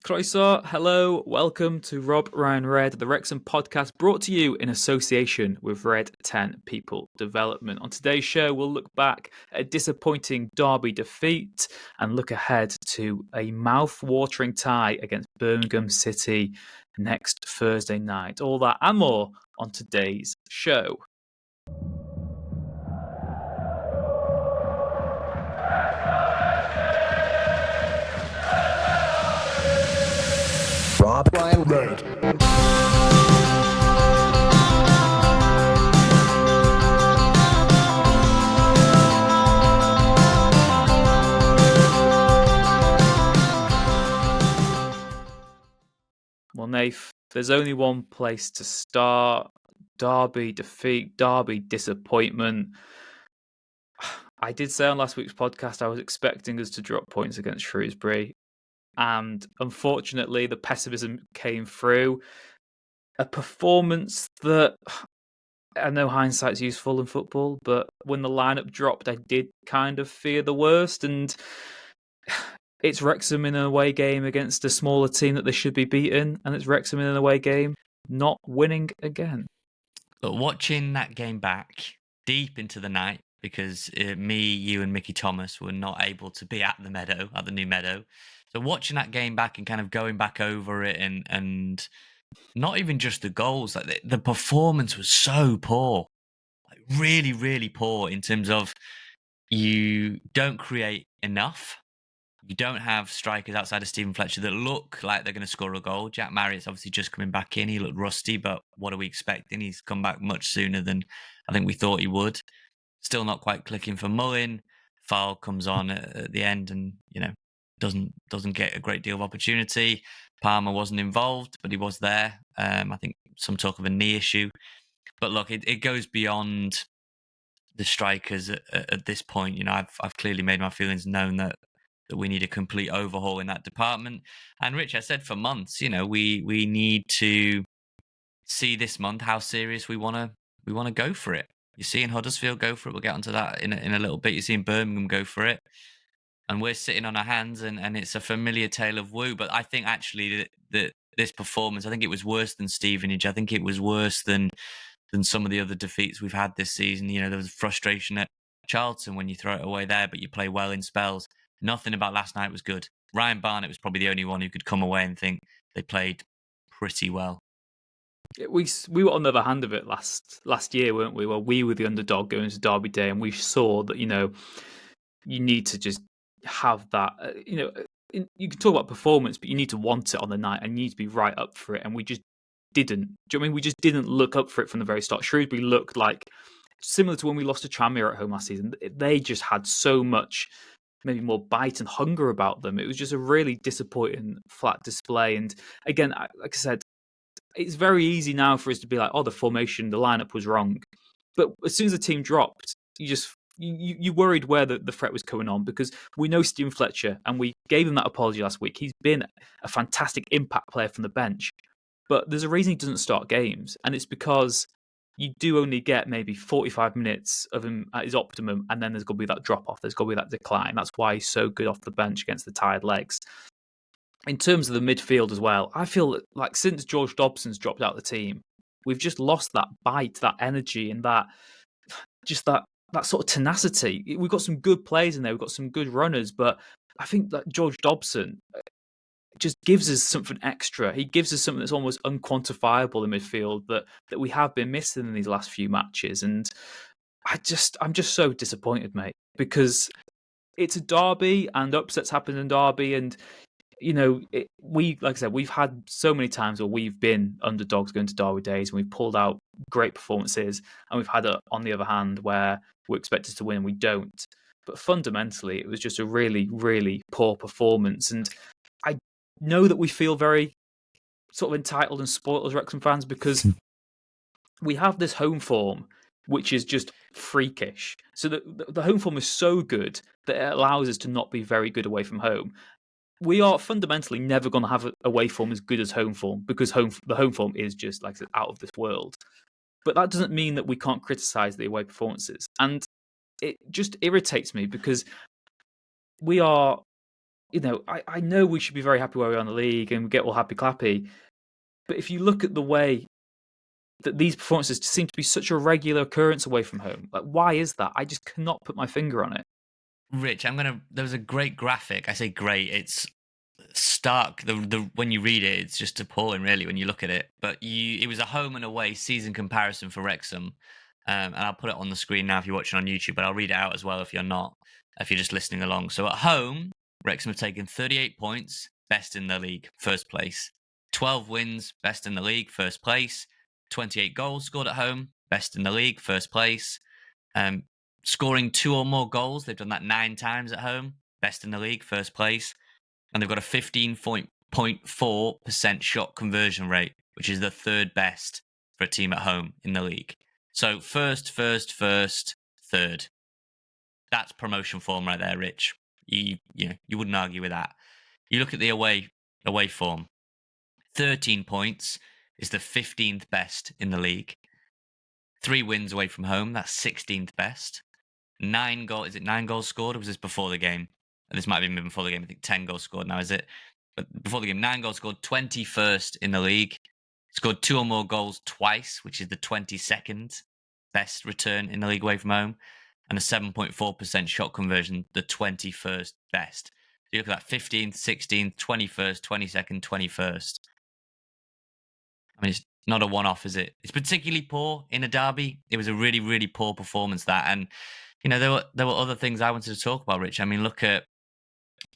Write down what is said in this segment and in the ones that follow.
Croeso, hello, welcome to Rob Ryan Red, the Wrexham podcast, brought to you in association with Red 10 People Development. On today's show, we'll look back at a disappointing Derby defeat and look ahead to a mouth-watering tie against Birmingham City next Thursday night. All that and more on today's show. Rob Ryan Red. Well, Nath, there's only one place to start. Derby defeat, Derby disappointment. I did say on last week's podcast I was expecting us to drop points against Shrewsbury. And unfortunately, the pessimism came through. A performance that, I know hindsight's useful in football, but when the lineup dropped, I did kind of fear the worst. And it's Wrexham in an away game against a smaller team that they should be beaten, and it's Wrexham in an away game not winning again. But watching that game back deep into the night, because me, you, and Mickey Thomas were not able to be at the new meadow. So watching that game back and kind of going back over it, and not even just the goals, like the performance was so poor, like really, really poor in terms of you don't create enough. You don't have strikers outside of Stephen Fletcher that look like they're going to score a goal. Jack Marriott's obviously just coming back in. He looked rusty, but what are we expecting? He's come back much sooner than I think we thought he would. Still not quite clicking for Mullin. Foul comes on at the end and, doesn't get a great deal of opportunity. Palmer wasn't involved, but he was there. I think some talk of a knee issue. But look, it goes beyond the strikers at this point. I've clearly made my feelings known that we need a complete overhaul in that department. And Rich, I said for months, we need to see this month how serious we want to go for it. You're seeing Huddersfield go for it. We'll get onto that in a little bit. You're seeing Birmingham go for it. And we're sitting on our hands, and it's a familiar tale of woe. But I think actually that this performance, I think it was worse than Stevenage. I think it was worse than some of the other defeats we've had this season. There was frustration at Charlton when you throw it away there, but you play well in spells. Nothing about last night was good. Ryan Barnett was probably the only one who could come away and think they played pretty well. We were on the other hand of it last year, weren't we? Well, we were the underdog going to Derby Day, and we saw that you need to just have that. You can talk about performance, but you need to want it on the night, and you need to be right up for it. And we just didn't. Do you know what I mean? We just didn't look up for it from the very start. Shrewsbury looked like similar to when we lost to Tranmere at home last season. They just had so much, maybe more bite and hunger about them. It was just a really disappointing flat display. And again, like I said, it's very easy now for us to be like, oh, the formation, the lineup was wrong. But as soon as the team dropped, you worried where the threat was going on, because we know Stephen Fletcher, and we gave him that apology last week. He's been a fantastic impact player from the bench. But there's a reason he doesn't start games, and it's because you do only get maybe 45 minutes of him at his optimum, and then there's going to be that drop-off, there's going to be that decline. That's why he's so good off the bench against the tired legs. In terms of the midfield as well, I feel like since George Dobson's dropped out of the team, we've just lost that bite, that energy, and that sort of tenacity. We've got some good players in there, we've got some good runners, but I think that George Dobson just gives us something extra. He gives us something that's almost unquantifiable in midfield that we have been missing in these last few matches. And I'm just so disappointed, mate, because it's a derby and upsets happen in derby. And, like I said, we've had so many times where we've been underdogs going to derby days and we've pulled out great performances. And we've had it, on the other hand, where we're expected to win and we don't. But fundamentally, it was just a really, really poor performance. And I know that we feel very sort of entitled and spoiled as Wrexham fans, because we have this home form which is just freakish. So the home form is so good that it allows us to not be very good away from home. We are fundamentally never going to have away form as good as home form, because the home form is just, like I said, out of this world. But that doesn't mean that we can't criticise the away performances. And it just irritates me, because we are I know we should be very happy where we are in the league and we get all happy clappy. But if you look at the way that these performances seem to be such a regular occurrence away from home, like why is that? I just cannot put my finger on it. Rich, there was a great graphic. I say great. It's stark. The when you read it, it's just appalling, really, when you look at it. But it was a home and away season comparison for Wrexham, and I'll put it on the screen now if you're watching on YouTube. But I'll read it out as well if you're not, if you're just listening along. So at home, Wrexham have taken 38 points, best in the league, first place. 12 wins, best in the league, first place. 28 goals scored at home, best in the league, first place. Scoring 2 or more goals, they've done that 9 times at home, best in the league, first place. And they've got a 15.4% shot conversion rate, which is the third best for a team at home in the league. So first, third. That's promotion form right there, Rich. You wouldn't argue with that. You look at the away form. 13 points is the 15th best in the league. 3 wins away from home, that's 16th best. 9 goals. Is it 9 goals scored, or was this before the game? This might have been before the game. I think 10 goals scored now, is it? But before the game, 9 goals scored, 21st in the league. Scored 2 or more goals twice, which is the 22nd best return in the league away from home. And a 7.4% shot conversion, the 21st best. So you look at that 15th, 16th, 21st, 22nd, 21st. I mean, it's not a one-off, is it? It's particularly poor in a derby. It was a really, really poor performance, that. And, there were other things I wanted to talk about, Rich. I mean, look at,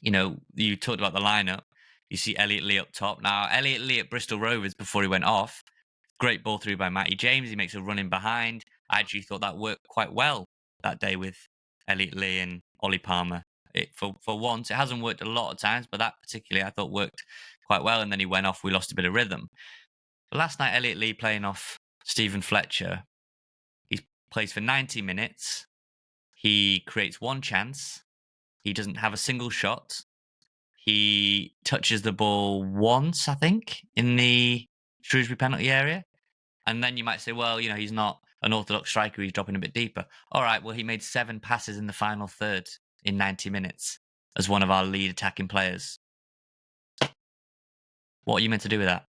you talked about the lineup. You see Elliot Lee up top. Now, Elliot Lee at Bristol Rovers, before he went off, great ball through by Matty James. He makes a run in behind. I actually thought that worked quite well that day with Elliot Lee and Ollie Palmer. For once, it hasn't worked a lot of times, but that particularly I thought worked quite well. And then he went off. We lost a bit of rhythm. But last night, Elliot Lee playing off Stephen Fletcher. He plays for 90 minutes. He creates 1 chance. He doesn't have a single shot. He touches the ball once, I think, in the Shrewsbury penalty area. And then you might say, well, he's not an orthodox striker. He's dropping a bit deeper. All right, well, he made 7 passes in the final third in 90 minutes as one of our lead attacking players. What are you meant to do with that?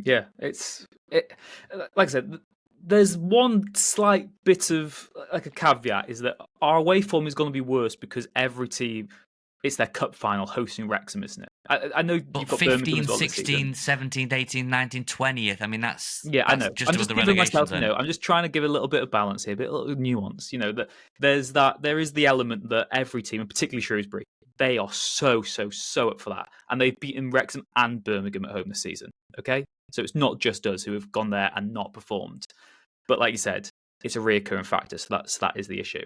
Yeah, like I said, there's one slight bit of like a caveat is that our away form is going to be worse because every team, it's their cup final hosting Wrexham, isn't it? I know But you've got Birmingham 15, as well this 16, season. 17th, 18th, 19th, 20th. I mean, that's I know. just I'm above just the giving relegation myself, zone. I'm just trying to give a little bit of balance here, a little nuance. That there is the element that every team, and particularly Shrewsbury, they are so up for that, and they've beaten Wrexham and Birmingham at home this season. Okay, so it's not just us who have gone there and not performed, but like you said, it's a reoccurring factor. So that is the issue.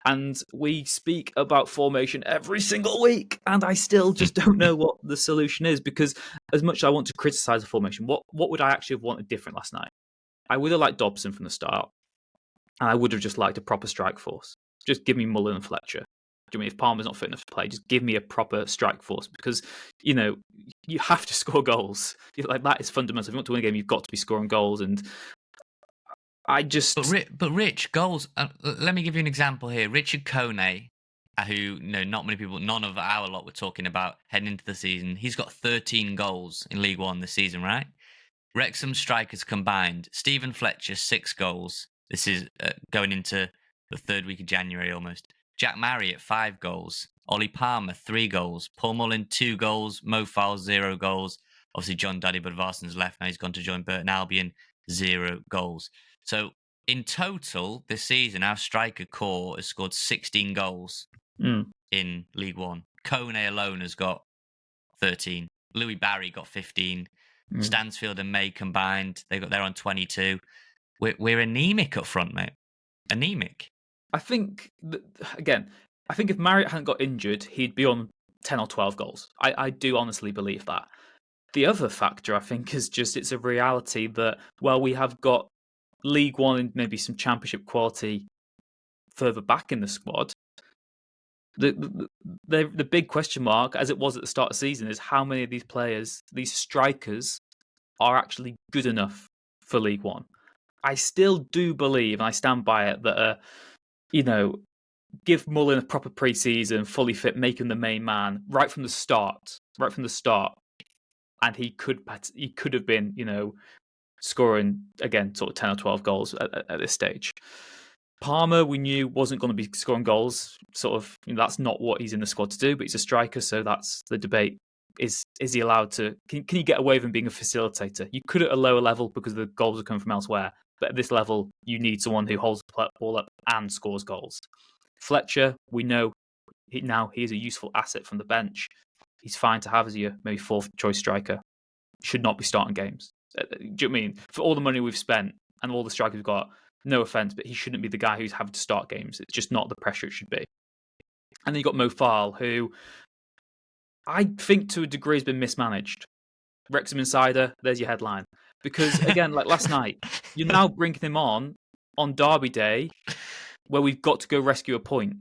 And we speak about formation every single week, and I still just don't know what the solution is, because as much as I want to criticise the formation, what would I actually have wanted different last night? I would have liked Dobson from the start, and I would have just liked a proper strike force. Just give me Mullen and Fletcher. Do you mean if Palmer's not fit enough to play, just give me a proper strike force, because you have to score goals. Like, that is fundamental. If you want to win a game, you've got to be scoring goals, and I just. But Rich, goals. Let me give you an example here. Richard Kone, who not many people, none of our lot were talking about heading into the season. He's got 13 goals in League One this season, right? Wrexham strikers combined, Stephen Fletcher 6 goals. This is going into the 3rd week of January almost. Jack Marriott 5 goals. Ollie Palmer 3 goals. Paul Mullin 2 goals. Mo Fowles 0 goals. Obviously John Daddy Budvarson's left now. He's gone to join Burton Albion. 0 goals. So in total this season, our striker core has scored 16 goals in League One. Kone alone has got 13. Louis Barry got 15. Stansfield and May combined, they're on 22. We're anemic up front, mate. Anemic. I think if Marriott hadn't got injured, he'd be on 10 or 12 goals. I do honestly believe that. The other factor, I think, is just it's a reality that, well, we have got League One and maybe some Championship quality further back in the squad. The big question mark, as it was at the start of the season, is how many of these players, these strikers, are actually good enough for League One. I still do believe, and I stand by it, that give Mullin a proper pre-season, fully fit, make him the main man right from the start, and he could have been, scoring again sort of 10 or 12 goals at this stage. Palmer, we knew wasn't going to be scoring goals. Sort of, that's not what he's in the squad to do. But he's a striker, so that's the debate. Is he allowed to? Can he get away from being a facilitator? You could at a lower level because the goals are coming from elsewhere. But at this level, you need someone who holds the ball up and scores goals. Fletcher, we know he is a useful asset from the bench. He's fine to have as your maybe fourth choice striker. Should not be starting games. Do you know what I mean? For all the money we've spent and all the strikers we've got, no offense, but he shouldn't be the guy who's having to start games. It's just not the pressure it should be. And then you got Mo Farl, who I think to a degree has been mismanaged. Wrexham Insider, there's your headline. Because again, like last night, you're now bringing him on Derby Day, where we've got to go rescue a point.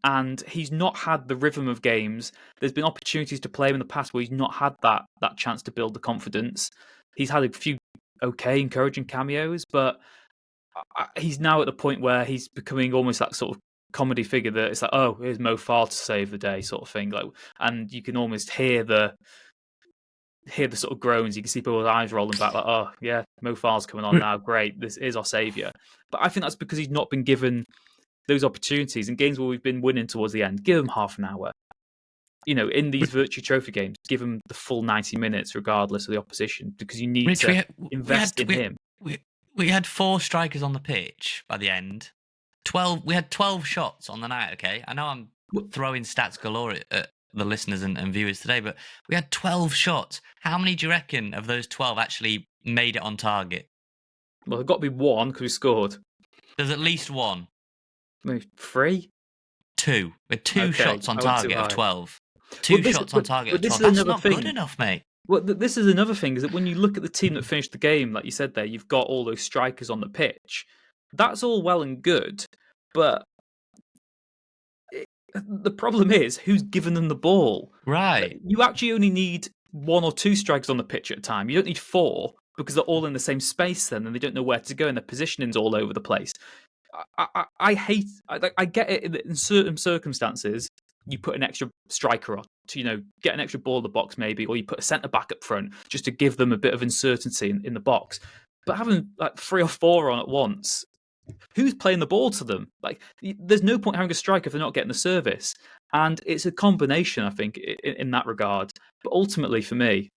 And he's not had the rhythm of games. There's been opportunities to play him in the past where he's not had that chance to build the confidence. He's had a few okay, encouraging cameos, but he's now at the point where he's becoming almost that sort of comedy figure that it's like, oh, here's Mo Farl to save the day, sort of thing. Like, and you can almost hear the sort of groans. You can see people's eyes rolling back, like, oh yeah, Mo Farl's coming on now. Great, this is our saviour. But I think that's because he's not been given those opportunities in games where we've been winning towards the end. Give him half an hour. In these Virtue Trophy games, give him the full 90 minutes, regardless of the opposition, because you need to invest in him. We had 4 strikers on the pitch by the end. 12. We had 12 shots on the night. Okay, I know I'm throwing stats galore at the listeners and viewers today, but we had 12 shots. How many do you reckon of those 12 actually made it on target? Well, there's got to be one because we scored. There's at least one. Maybe 3? 2. We had 2 shots on target of 12. 2 shots on target of 12. That's not good enough, mate. Well, this is another thing, is that when you look at the team that finished the game, like you said there, you've got all those strikers on the pitch. That's all well and good, but the problem is who's given them the ball. Right. You actually only need 1 or 2 strikers on the pitch at a time. You don't need 4 because they're all in the same space then, and they don't know where to go, and their positioning's all over the place. I get it in certain circumstances. You put an extra striker on to get an extra ball in the box maybe, or you put a centre back up front just to give them a bit of uncertainty in the box. But having like 3 or 4 on at once, who's playing the ball to them? Like, there's no point having a striker if they're not getting the service. And it's a combination, I think, in that regard. But ultimately, for me,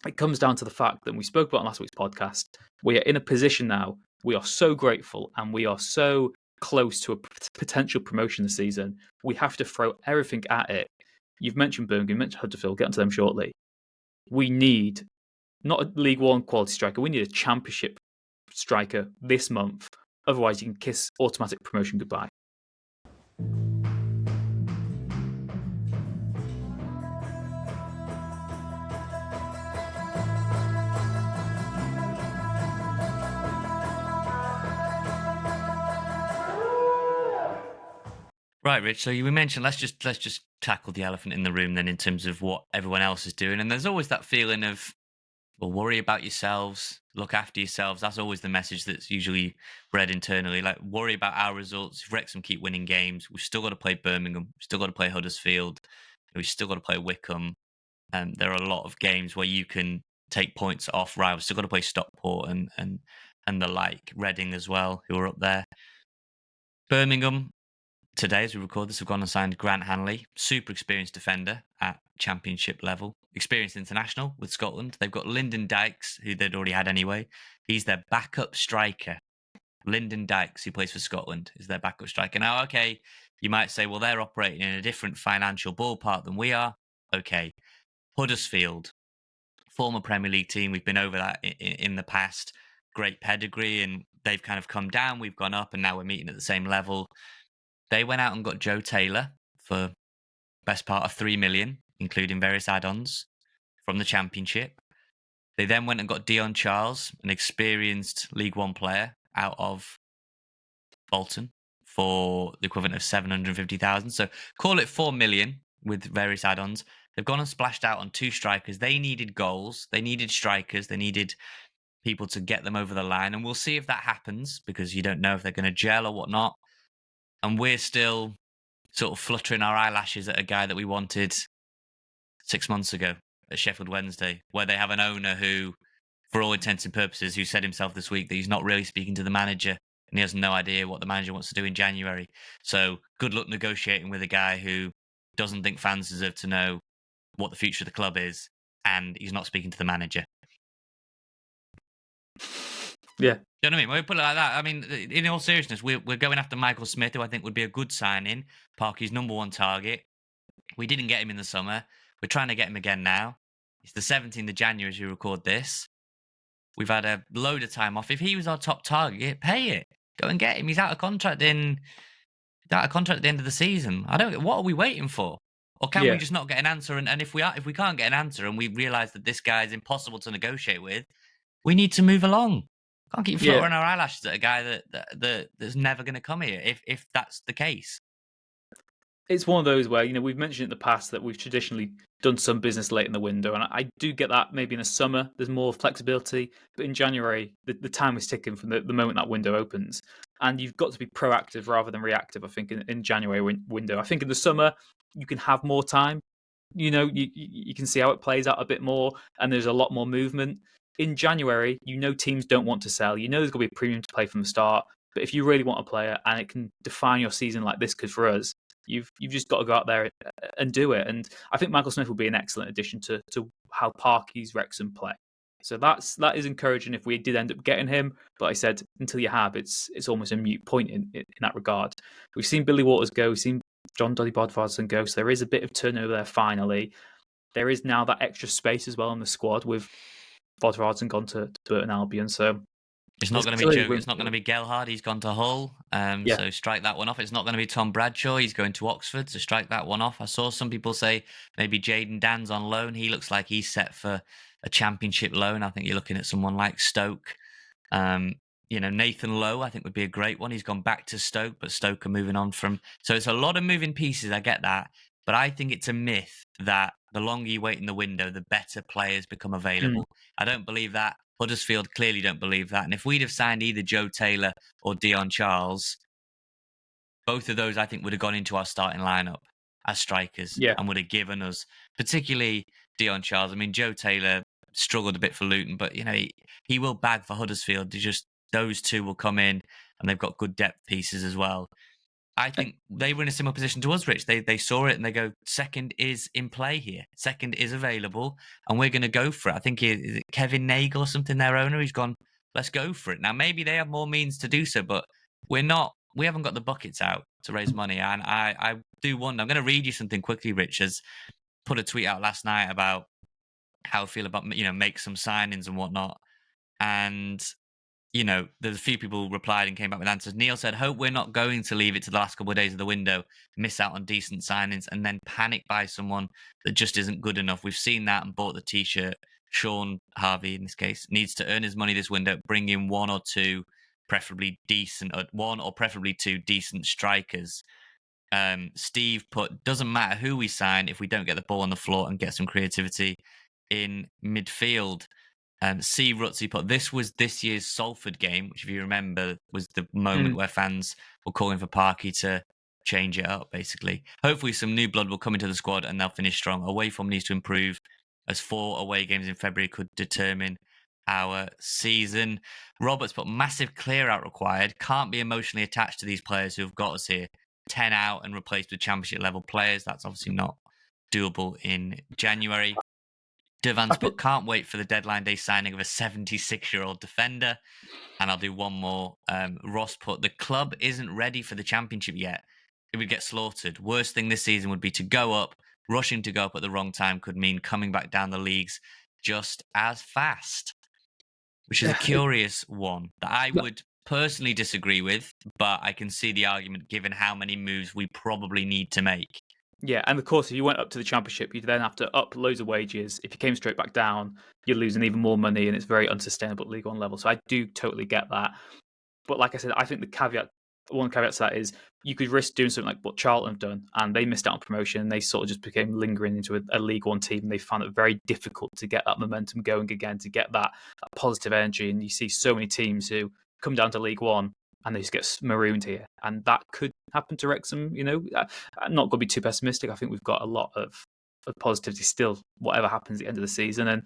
it comes down to the fact that we spoke about on last week's podcast. We are in a position now. We are so grateful, and we are so close to a potential promotion this season. We have to throw everything at it. You've mentioned Birmingham, you mentioned Huddersfield, get onto them shortly. We need not a League One quality striker, we need a Championship striker this month. Otherwise, you can kiss automatic promotion goodbye. Right, Rich. So we mentioned let's just tackle the elephant in the room then, in terms of what everyone else is doing. And there's always that feeling of, well, worry about yourselves, look after yourselves. That's always the message that's usually read internally. Like, worry about our results. If Wrexham keep winning games, we've still got to play Birmingham, we've still got to play Huddersfield, we've still got to play Wickham. And there are a lot of games where you can take points off rivals. Still got to play Stockport and the like, Reading as well, who are up there. Birmingham, today, as we record this, have gone and signed Grant Hanley, super experienced defender at Championship level, experienced international with Scotland. They've got Lyndon Dykes, who they'd already had anyway. He's their backup striker. Lyndon Dykes, who plays for Scotland, is their backup striker. Now, okay, you might say, well, they're operating in a different financial ballpark than we are. Okay. Huddersfield, former Premier League team. We've been over that in the past. Great pedigree, and they've kind of come down. We've gone up, and now we're meeting at the same level. They went out and got Joe Taylor for best part of 3 million, including various add-ons from the Championship. They then went and got Dion Charles, an experienced League One player out of Bolton, for the equivalent of 750,000. So call it 4 million with various add-ons. They've gone and splashed out on 2 strikers. They needed goals. They needed strikers. They needed people to get them over the line. And we'll see if that happens, because you don't know if they're going to gel or whatnot. and we're still sort of fluttering our eyelashes at a guy that we wanted 6 months ago at Sheffield Wednesday, where they have an owner who, for all intents and purposes, who said himself this week that he's not really speaking to the manager and he has no idea what the manager wants to do in January. So good luck negotiating with a guy who doesn't think fans deserve to know what the future of the club is, and he's not speaking to the manager. Yeah. You know what I mean? When we put it like that, I mean, in all seriousness, we're going after Michael Smith, who I think would be a good signing, Parky's number one target. We didn't get him in the summer. We're trying to get him again now. It's the 17th of January as we record this. We've had a load of time off. If he was our top target, pay it. Go and get him. He's out of contract at the end of the season. What are we waiting for? Or can we just not get an answer? And if we can't get an answer and we realise that this guy is impossible to negotiate with, we need to move along. Can't keep fluttering our eyelashes at a guy that's never going to come here if that's the case. It's one of those where, we've mentioned in the past that we've traditionally done some business late in the window. And I do get that maybe in the summer, there's more flexibility. But in January, the time is ticking from the moment that window opens. And you've got to be proactive rather than reactive, I think, in January window. I think in the summer, you can have more time. You can see how it plays out a bit more. And there's a lot more movement. In January, teams don't want to sell. There's going to be a premium to play from the start. But if you really want a player and it can define your season like this could for us, you've just got to go out there and do it. And I think Michael Smith will be an excellent addition to how Parky's Wrexham play. So that is encouraging if we did end up getting him. But I said, until you have, it's almost a moot point in that regard. We've seen Billy Waters go. We've seen John Doddy Bodvarsson go. So there is a bit of turnover there finally. There is now that extra space as well on the squad with Bodvarsson gone to Burton Albion. So it's not going to be Joe. It's not going to be Gelhard. He's gone to Hull. So strike that one off. It's not going to be Tom Bradshaw. He's going to Oxford. So strike that one off. I saw some people say maybe Jaden Dan's on loan. He looks like he's set for a championship loan. I think you're looking at someone like Stoke. Nathan Lowe, I think would be a great one. He's gone back to Stoke, but Stoke are moving on from. So it's a lot of moving pieces. I get that. But I think it's a myth that the longer you wait in the window, the better players become available. I don't believe that. Huddersfield clearly don't believe that. And if we'd have signed either Joe Taylor or Dion Charles, both of those I think would have gone into our starting lineup as strikers and would have given us, particularly Dion Charles. I mean, Joe Taylor struggled a bit for Luton, but he will bag for Huddersfield. Those two will come in and they've got good depth pieces as well. I think they were in a similar position to us, Rich. They saw it and they go, second is in play here. Second is available and we're going to go for it. I think is it Kevin Nagel or something, their owner, he's gone, let's go for it. Now, maybe they have more means to do so, but we haven't got the buckets out to raise money. And I do wonder, I'm going to read you something quickly, Rich, has put a tweet out last night about how I feel about, make some signings and whatnot. And there's a few people replied and came back with answers. Neil said, hope we're not going to leave it to the last couple of days of the window, miss out on decent signings, and then panic buy someone that just isn't good enough. We've seen that and bought the T-shirt. Sean Harvey, in this case, needs to earn his money this window, bring in one or preferably two decent strikers. Steve put, doesn't matter who we sign if we don't get the ball on the floor and get some creativity in midfield. C. Rutsy put, this was this year's Salford game, which if you remember was the moment where fans were calling for Parky to change it up, basically. Hopefully some new blood will come into the squad and they'll finish strong. Away form needs to improve as 4 away games in February could determine our season. Roberts put, massive clear out required. Can't be emotionally attached to these players who have got us here. 10 out and replaced with championship level players. That's obviously not doable in January. Devans put, can't wait for the deadline day signing of a 76-year-old defender. And I'll do one more. Ross put, the club isn't ready for the championship yet. It would get slaughtered. Worst thing this season would be to go up. Rushing to go up at the wrong time could mean coming back down the leagues just as fast. Which is a curious one that I would personally disagree with, but I can see the argument given how many moves we probably need to make. Yeah, and of course, if you went up to the championship, you'd then have to up loads of wages. If you came straight back down, you're losing even more money, and it's very unsustainable at League One level. So I do totally get that. But like I said, I think one caveat to that is you could risk doing something like what Charlton have done, and they missed out on promotion, and they sort of just became lingering into a League One team, and they found it very difficult to get that momentum going again, to get that positive energy. And you see so many teams who come down to League One and they just get marooned here. And that could happen to Wrexham. I'm not going to be too pessimistic. I think we've got a lot of positivity still, whatever happens at the end of the season. And,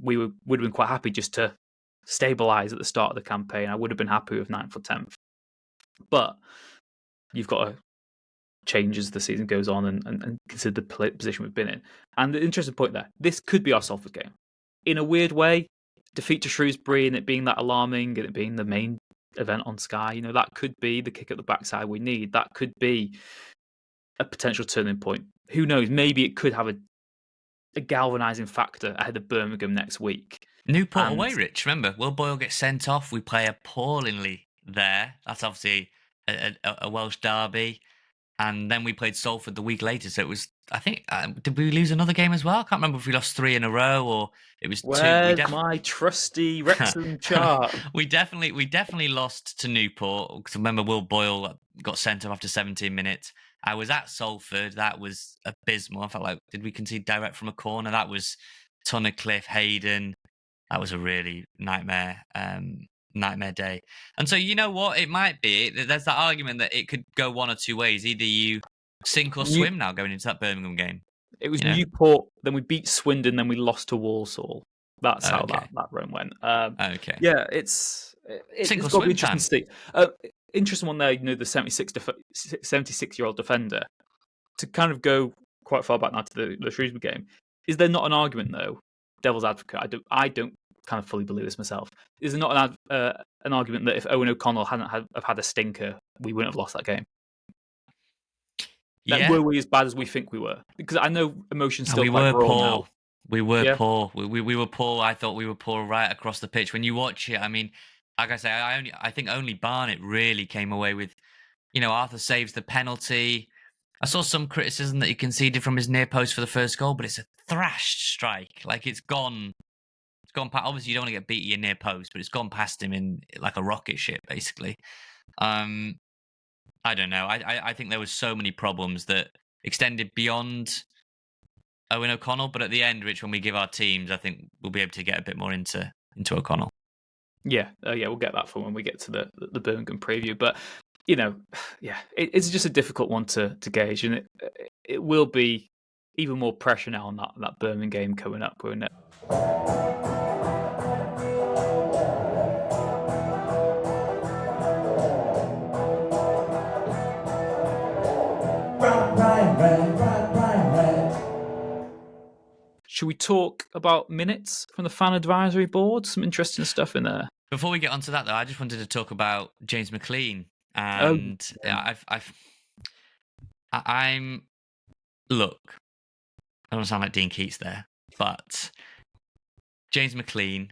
we would have been quite happy just to stabilise at the start of the campaign. I would have been happy with 9th or 10th. But you've got to change as the season goes on and consider the position we've been in. And the interesting point there, this could be our Salford game. In a weird way, defeat to Shrewsbury and it being that alarming and it being the main event on Sky, that could be the kick at the backside we need. That could be a potential turning point. Who knows? Maybe it could have a galvanising factor ahead of Birmingham next week. Newport away, Rich. Remember, Will Boyle gets sent off. We play appallingly there. That's obviously a Welsh derby. And then we played Salford the week later. So it was, I think, did we lose another game as well? I can't remember if we lost 3 in a row or it was 2. Where's my trusty Wrexham chart? we definitely lost to Newport. Because remember, Will Boyle got sent off after 17 minutes. I was at Salford. That was abysmal. I felt like, did we concede direct from a corner? That was Tunnicliffe, Hayden. That was a really nightmare day. And so, you know what? It might be. There's that argument that it could go one or two ways. Either you sink or swim now going into that Birmingham game. It was Newport, then we beat Swindon, then we lost to Walsall. That's how that run went. Okay. Yeah, it's got to be interesting to see. Interesting one there, the 76-year-old defender. To kind of go quite far back now to the Shrewsbury game, is there not an argument, though, devil's advocate, I don't kind of fully believe this myself, is there not an argument that if Owen O'Connell hadn't have had a stinker, we wouldn't have lost that game? Yeah. Were we as bad as we think we were? Because I know emotions still we were poor. Now. We were poor. We were poor. I thought we were poor right across the pitch. When you watch it, I mean, like I say, I think only Barnett really came away with, Arthur saves the penalty. I saw some criticism that he conceded from his near post for the first goal, but it's a thrashed strike. Like it's gone past. Obviously, you don't want to get beat at your near post, but it's gone past him in like a rocket ship, basically. I don't know. I think there was so many problems that extended beyond Owen O'Connell, but at the end, Rich, when we give our teams, I think we'll be able to get a bit more into O'Connell. Yeah, we'll get that for when we get to the Birmingham preview. But it's just a difficult one to gauge, and it will be even more pressure now on that Birmingham game coming up, won't it? Should we talk about minutes from the fan advisory board? Some interesting stuff in there. Before we get onto that, though, I just wanted to talk about James McClean. And look, I don't sound like Dean Keats there, but James McClean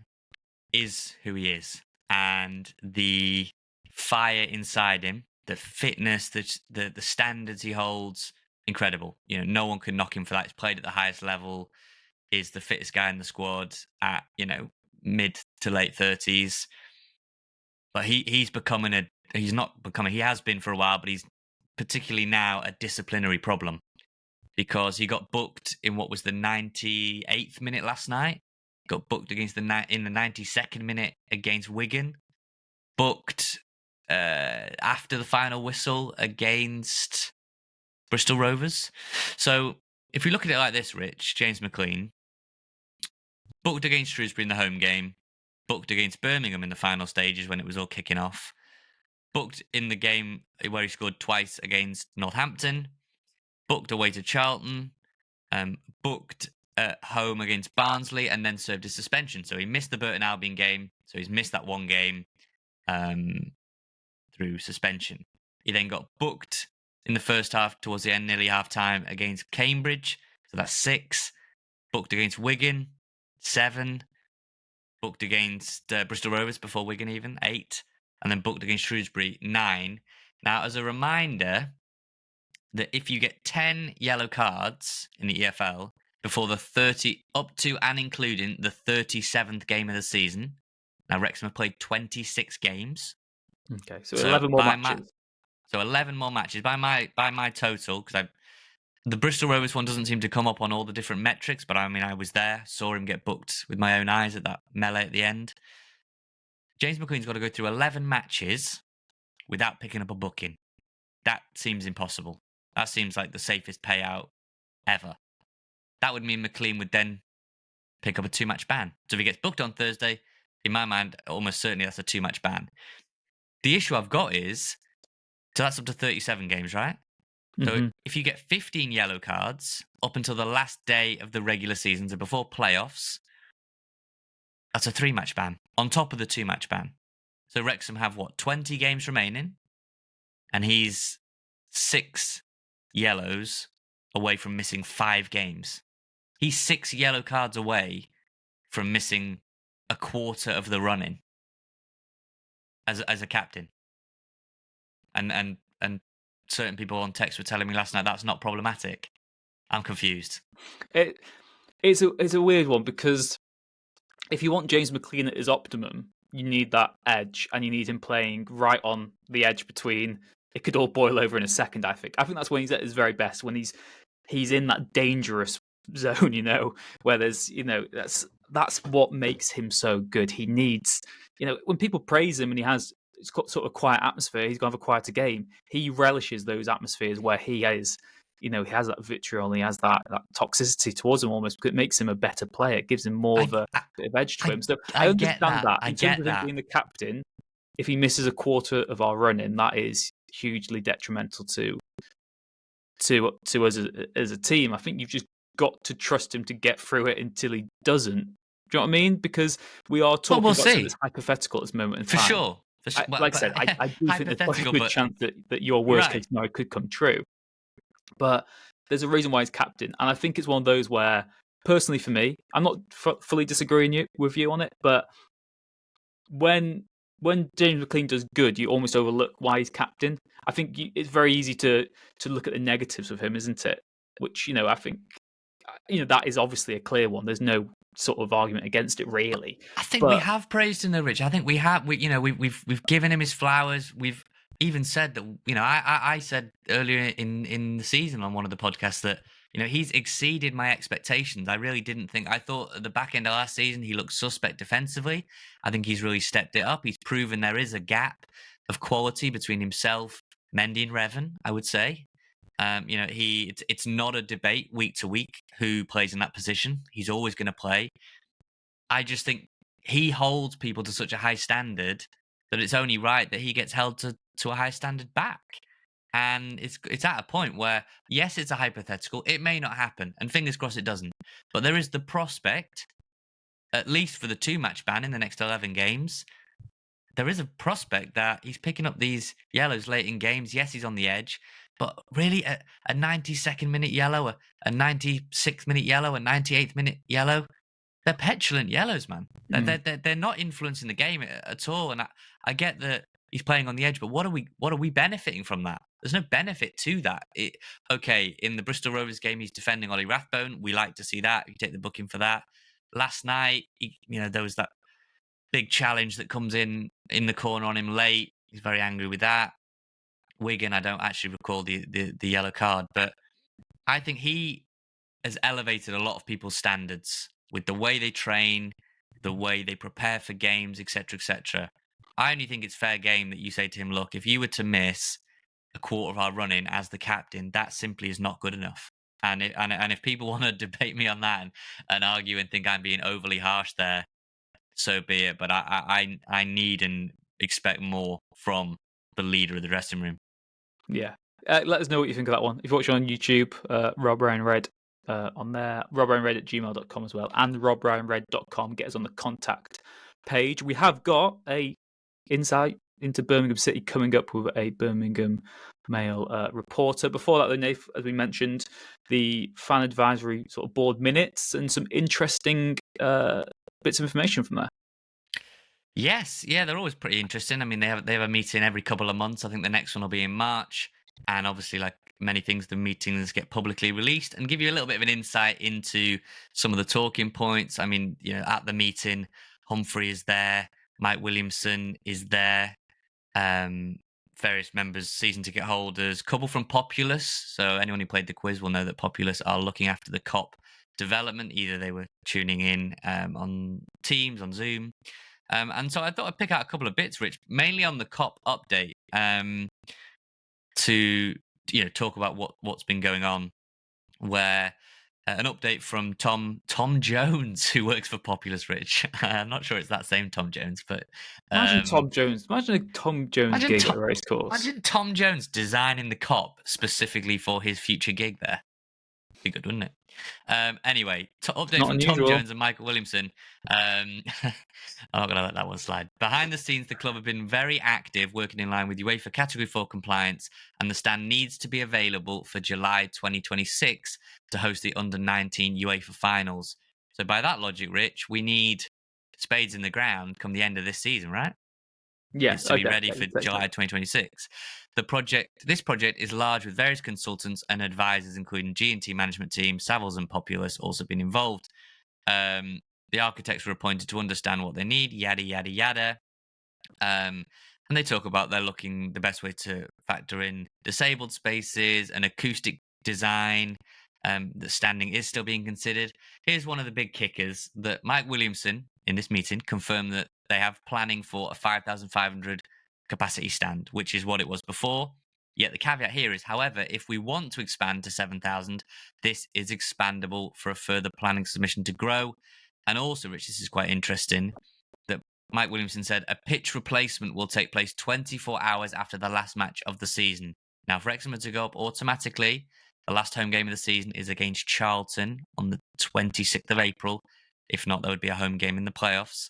is who he is, and the fire inside him, the fitness, the standards he holds, incredible. No one can knock him for that. He's played at the highest level, is the fittest guy in the squad at mid to late 30s. But he has been for a while, but he's particularly now a disciplinary problem because he got booked in what was the 98th minute last night. Got booked in the 92nd minute against Wigan. Booked after the final whistle against Bristol Rovers. So if we look at it like this, Rich, James McClean, booked against Shrewsbury in the home game, booked against Birmingham in the final stages when it was all kicking off, booked in the game where he scored twice against Northampton, booked away to Charlton, booked at home against Barnsley, and then served his suspension. So he missed the Burton Albion game, so he's missed that one game through suspension. He then got booked in the first half towards the end, nearly half-time, against Cambridge, so that's 6. Booked against Wigan, 7. Booked against Bristol Rovers before Wigan even, 8. And then booked against Shrewsbury, 9. Now, as a reminder, that if you get 10 yellow cards in the EFL before the 30, up to and including the 37th game of the season, now Wrexham have played 26 games. Okay, so 11 more matches. So 11 more matches by my total, because the Bristol Rovers one doesn't seem to come up on all the different metrics, but I mean, I was there, saw him get booked with my own eyes at that melee at the end. James McClean's got to go through 11 matches without picking up a booking. That seems impossible. That seems like the safest payout ever. That would mean McClean would then pick up a 2-match ban. So if he gets booked on Thursday, in my mind, almost certainly that's a 2-match ban. The issue I've got is, so that's up to 37 games, right? So if you get 15 yellow cards up until the last day of the regular season, so before playoffs, that's a 3-match ban on top of the 2-match ban. So Wrexham have, 20 games remaining? And he's 6 yellows away from missing 5 games. He's 6 yellow cards away from missing a quarter of the running as a captain. And certain people on text were telling me last night that's not problematic. I'm confused. It's a weird one, because if you want James McClean at his optimum, you need that edge, and you need him playing right on the edge between. It could all boil over in a second. I think that's when he's at his very best, when he's in that dangerous zone, where there's, that's what makes him so good. He needs, when people praise him and he has, it's got sort of quiet atmosphere, he's going to have a quieter game. He relishes those atmospheres where he is, he has that vitriol, and he has that toxicity towards him almost, because it makes him a better player. It gives him more of a bit of edge to him. So I understand that. In terms of him being the captain, if he misses a quarter of our running, that is hugely detrimental to us as a team. I think you've just got to trust him to get through it until he doesn't. Do you know what I mean? Because we are talking about something that's hypothetical at this moment in time. For sure. Like I said, I do think there's quite a good chance that your worst case scenario could come true. But there's a reason why he's captain. And I think it's one of those where, personally for me, I'm not fully disagreeing with you on it, but when James McClean does good, you almost overlook why he's captain. I think it's very easy to look at the negatives of him, isn't it? Which, I think, that is obviously a clear one. There's no sort of argument against it, really. I think we have praised him though, Rich. I think we have. We've given him his flowers. We've even said that. I said earlier in the season on one of the podcasts that he's exceeded my expectations. I really didn't think. I thought at the back end of last season he looked suspect defensively. I think he's really stepped it up. He's proven there is a gap of quality between himself, Mendy, and Revan, I would say. It's not a debate week to week who plays in that position. He's always going to play. I just think he holds people to such a high standard that it's only right that he gets held to a high standard back. And it's at a point where, yes, it's a hypothetical. It may not happen, and fingers crossed it doesn't. But there is the prospect, at least for the 2-match ban in the next 11 games, there is a prospect that he's picking up these yellows late in games. Yes, he's on the edge. But really, a 92nd minute yellow, a 96th minute yellow, a 98th minute yellow, they're petulant yellows, man. They're not influencing the game at all. And I get that he's playing on the edge, but what are we benefiting from that? There's no benefit to that. Okay, in the Bristol Rovers game, he's defending Ollie Rathbone. We like to see that. You take the booking for that. Last night, there was that big challenge that comes in the corner on him late. He's very angry with that. Wigan, I don't actually recall the yellow card, but I think he has elevated a lot of people's standards with the way they train, the way they prepare for games, etc., etc. I only think it's fair game that you say to him, look, if you were to miss a quarter of our running as the captain, that simply is not good enough. And if people want to debate me on that and argue and think I'm being overly harsh there, so be it. But I need and expect more from the leader of the dressing room. Yeah. Let us know what you think of that one. If you're watching on YouTube, Rob Ryan Red on there, robryanred@gmail.com as well, and robryanred.com. Get us on the contact page. We have got a insight into Birmingham City coming up with a Birmingham Mail reporter. Before that, though, Nath, as we mentioned, the fan advisory sort of board minutes and some interesting bits of information from there. Yes, yeah, they're always pretty interesting. I mean, they have a meeting every couple of months. I think the next one will be in March. And obviously, like many things, the meetings get publicly released and give you a little bit of an insight into some of the talking points. I mean, at the meeting, Humphrey is there, Mike Williamson is there, various members, season ticket holders, couple from Populous. So anyone who played the quiz will know that Populous are looking after the COP development. Either they were tuning in on Teams, on Zoom. And so I thought I'd pick out a couple of bits, Rich, mainly on the COP update, to talk about what's been going on. Where an update from Tom Jones, who works for Populous Rich. I'm not sure it's that same Tom Jones, but Imagine Tom Jones. Imagine a Tom Jones gig at a race course. Imagine Tom Jones designing the COP specifically for his future gig there. Be good, wouldn't it? Anyway, update from Tom Jones and Michael Williamson. I'm not going to let that one slide. Behind the scenes, the club have been very active, working in line with UEFA Category 4 compliance, and the stand needs to be available for July 2026 to host the Under-19 UEFA finals. So by that logic, Rich, we need spades in the ground come the end of this season, right? Yes, to be ready for July 2026. This project is large, with various consultants and advisors, including G&T management team, Savills and Populous also been involved. The architects were appointed to understand what they need, yada, yada, yada. And they talk about they're looking the best way to factor in disabled spaces and acoustic design. The standing is still being considered. Here's one of the big kickers that Mike Williamson, in this meeting, confirmed that they have planning for a 5,500 capacity stand, which is what it was before. Yet the caveat here is, however, if we want to expand to 7,000, this is expandable for a further planning submission to grow. And also, Rich, this is quite interesting, that Mike Williamson said a pitch replacement will take place 24 hours after the last match of the season. Now, for Wrexham to go up automatically, the last home game of the season is against Charlton on the 26th of April. If not, there would be a home game in the playoffs.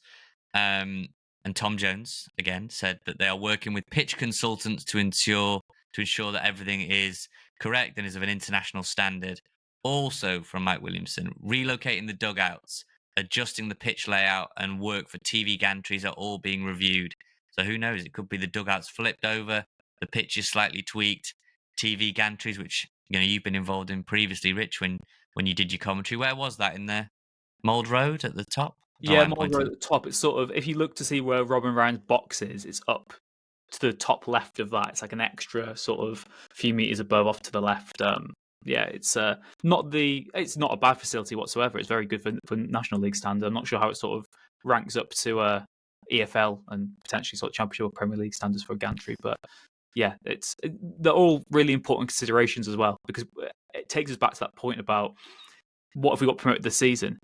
And Tom Jones, again, said that they are working with pitch consultants to ensure that everything is correct and is of an international standard. Also, from Mike Williamson, relocating the dugouts, adjusting the pitch layout, and work for TV gantries are all being reviewed. So who knows? It could be the dugouts flipped over, the pitch is slightly tweaked, TV gantries, which you've been involved in previously, Rich, when you did your commentary. Where was that? In the Mould Road at the top? Yeah, Mould Road at the top. It's sort of, if you look to see where Robin Ryan's box is, it's up to the top left of that. It's like an extra sort of few meters above, off to the left. Yeah, it's not a bad facility whatsoever. It's very good for National League standard. I'm not sure how it sort of ranks up to EFL and potentially sort of Championship or Premier League standards for a gantry, but yeah, they're all really important considerations as well, because it takes us back to that point about what if we got promoted this season.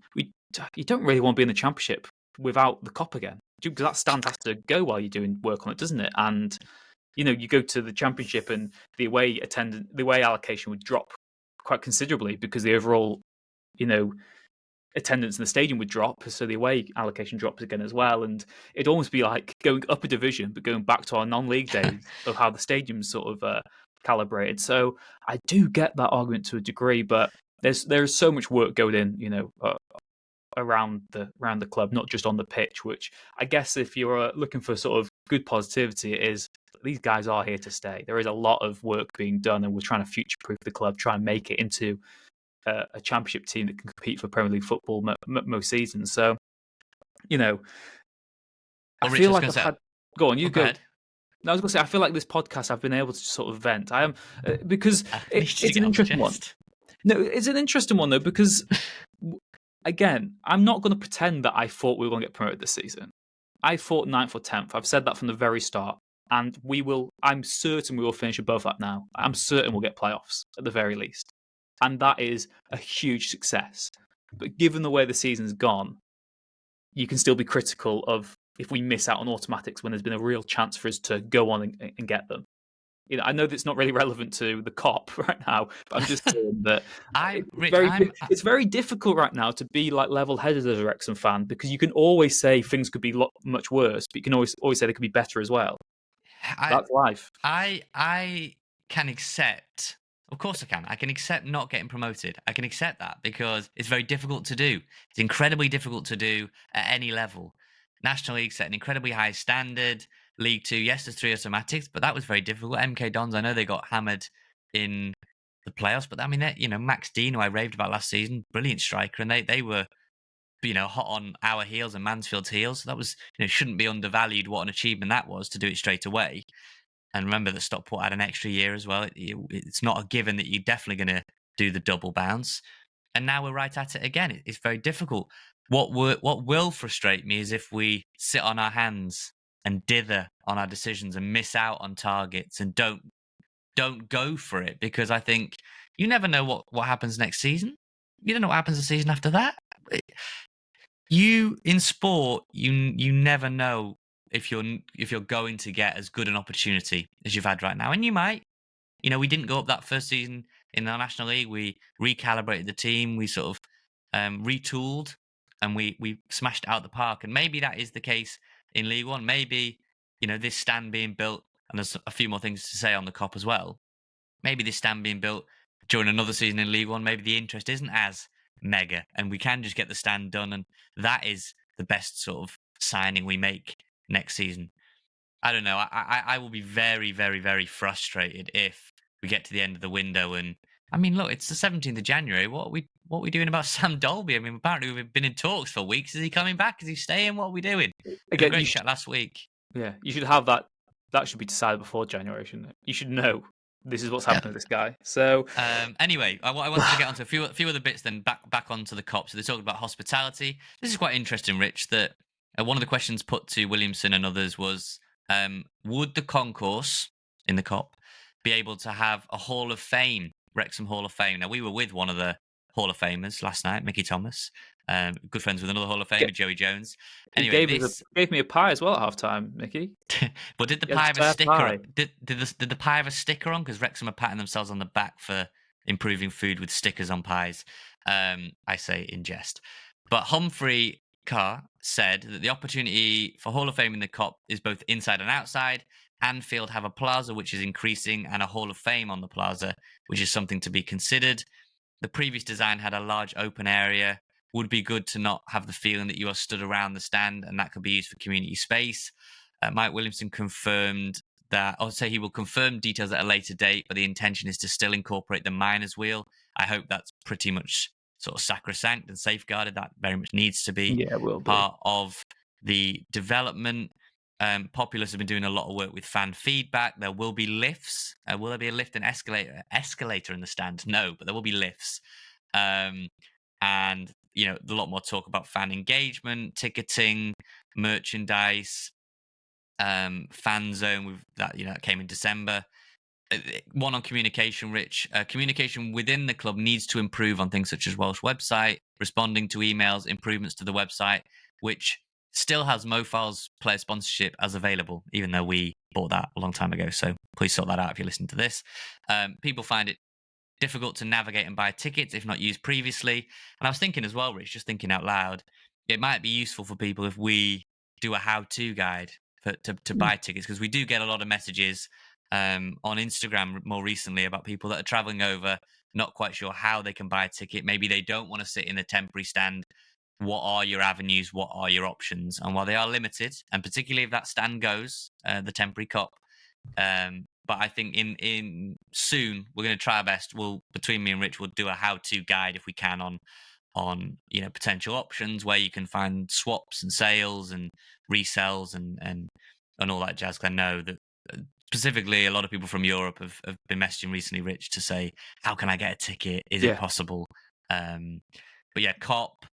You don't really want to be in the Championship without the COP again, because that stand has to go while you're doing work on it, doesn't it? And you go to the Championship and the away allocation would drop quite considerably, because the overall attendance in the stadium would drop, so the away allocation drops again as well, and it'd almost be like going up a division but going back to our non-league days of how the stadium's sort of calibrated. So I do get that argument to a degree, but there's so much work going in around the club, not just on the pitch, which I guess if you're looking for sort of good positivity, it is these guys are here to stay. There is a lot of work being done, and we're trying to future-proof the club, try and make it into a Championship team that can compete for Premier League football most seasons. So, I feel like I've had. Go on, you go. Ahead. I was going to say, I feel like this podcast I've been able to sort of vent. I am because it's an interesting one. No, it's an interesting one though, because again, I'm not going to pretend that I thought we were going to get promoted this season. I thought 9th or 10th. I've said that from the very start, and I'm certain we will finish above that now. I'm certain we'll get playoffs at the very least. And that is a huge success. But given the way the season's gone, you can still be critical of if we miss out on automatics when there's been a real chance for us to go on and get them. I know that's not really relevant to the COP right now, but I'm just saying that it's very difficult right now to be like level-headed as a Wrexham fan, because you can always say things could be much worse, but you can always say they could be better as well. That's life. I can accept. Of course I can. I can accept not getting promoted. I can accept that, because it's very difficult to do. It's incredibly difficult to do at any level. National League set an incredibly high standard. League 2, yes, there's 3 automatics, but that was very difficult. MK Dons, I know they got hammered in the playoffs, but I mean, Max Dean, who I raved about last season, brilliant striker, and they were, hot on our heels and Mansfield's heels. So that was, shouldn't be undervalued what an achievement that was to do it straight away. And remember that Stockport had an extra year as well. It's not a given that you're definitely going to do the double bounce. And now we're right at it again. It's very difficult. What will frustrate me is if we sit on our hands and dither on our decisions and miss out on targets and don't go for it, because I think you never know what happens next season. You don't know what happens the season after that. You in sport, you never know if you're going to get as good an opportunity as you've had right now, and you might. We didn't go up that first season in the National League. We recalibrated the team. We sort of retooled, and we smashed it out the park. And maybe that is the case in League One. Maybe this stand being built, and there's a few more things to say on the COP as well. Maybe this stand being built during another season in League One, maybe the interest isn't as mega, and we can just get the stand done, and that is the best sort of signing we make next season. I don't know. I will be very, very, very frustrated if we get to the end of the window and look, it's the 17th of January. What are we doing about Sam Dolby? Apparently we've been in talks for weeks. Is he coming back? Is he staying? What are we doing? Again, great chat last week. Yeah, you should have that. That should be decided before January, shouldn't it? You should know this is what's happening to this guy. So anyway, I wanted to get onto a few other bits. Then back onto the COP. So they talked about hospitality. This is quite interesting, Rich. That one of the questions put to Williamson and others was, would the concourse in the COP be able to have a Hall of Fame, Wrexham Hall of Fame? Now, we were with one of the Hall of Famers last night, Mickey Thomas, good friends with another Hall of Famer, Joey Jones. Anyway, he gave me a pie as well at half time, Mickey. But did the pie have a sticker? Did the pie have a sticker on? Because Wrexham are patting themselves on the back for improving food with stickers on pies. I say in jest. But Humphrey Carr said that the opportunity for Hall of Fame in the COP is both inside and outside. Anfield have a plaza which is increasing, and a Hall of Fame on the plaza, which is something to be considered. The previous design had a large open area. Would be good to not have the feeling that you are stood around the stand, and that could be used for community space. Mike Williamson confirmed that, I'll say he will confirm details at a later date, but the intention is to still incorporate the miners' wheel. I hope that's pretty much sort of sacrosanct and safeguarded. That very much needs to be part of the development. Populous have been doing a lot of work with fan feedback. There will be lifts. Will there be a lift and escalator in the stand? No, but there will be lifts. And a lot more talk about fan engagement, ticketing, merchandise, fan zone. With that, that came in December. One on communication, Rich. Communication within the club needs to improve on things such as Welsh website, responding to emails, improvements to the website, which still has MoFile's player sponsorship as available, even though we bought that a long time ago. So please sort that out if you're listening to this. People find it difficult to navigate and buy tickets if not used previously. And I was thinking as well, Rich, just thinking out loud, it might be useful for people if we do a how-to guide to buy tickets, because we do get a lot of messages on Instagram more recently about people that are traveling over, not quite sure how they can buy a ticket. Maybe they don't want to sit in a temporary stand. What are your avenues? What are your options? And while they are limited, and particularly if that stand goes, the temporary COP, but I think in soon we're going to try our best. Between me and Rich, we'll do a how-to guide if we can on potential options where you can find swaps and sales and resells and all that jazz. I know that specifically a lot of people from Europe have been messaging recently, Rich, to say, how can I get a ticket? Is it possible? But yeah, COP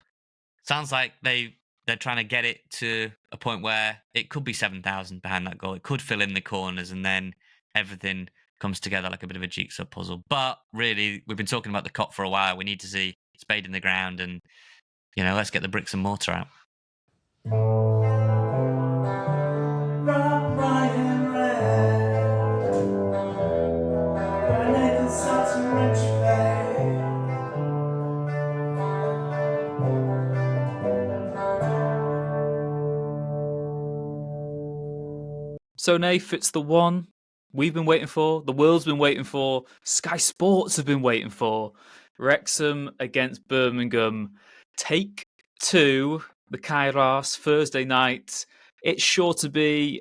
sounds like they're trying to get it to a point where it could be 7,000 behind that goal. It could fill in the corners, and then everything comes together like a bit of a jigsaw puzzle. But really, we've been talking about the COP for a while. We need to see spade in the ground, and let's get the bricks and mortar out. So, Nath, it's the one we've been waiting for, the world's been waiting for, Sky Sports have been waiting for. Wrexham against Birmingham. Take 2, the Kairos, Thursday night. It's sure to be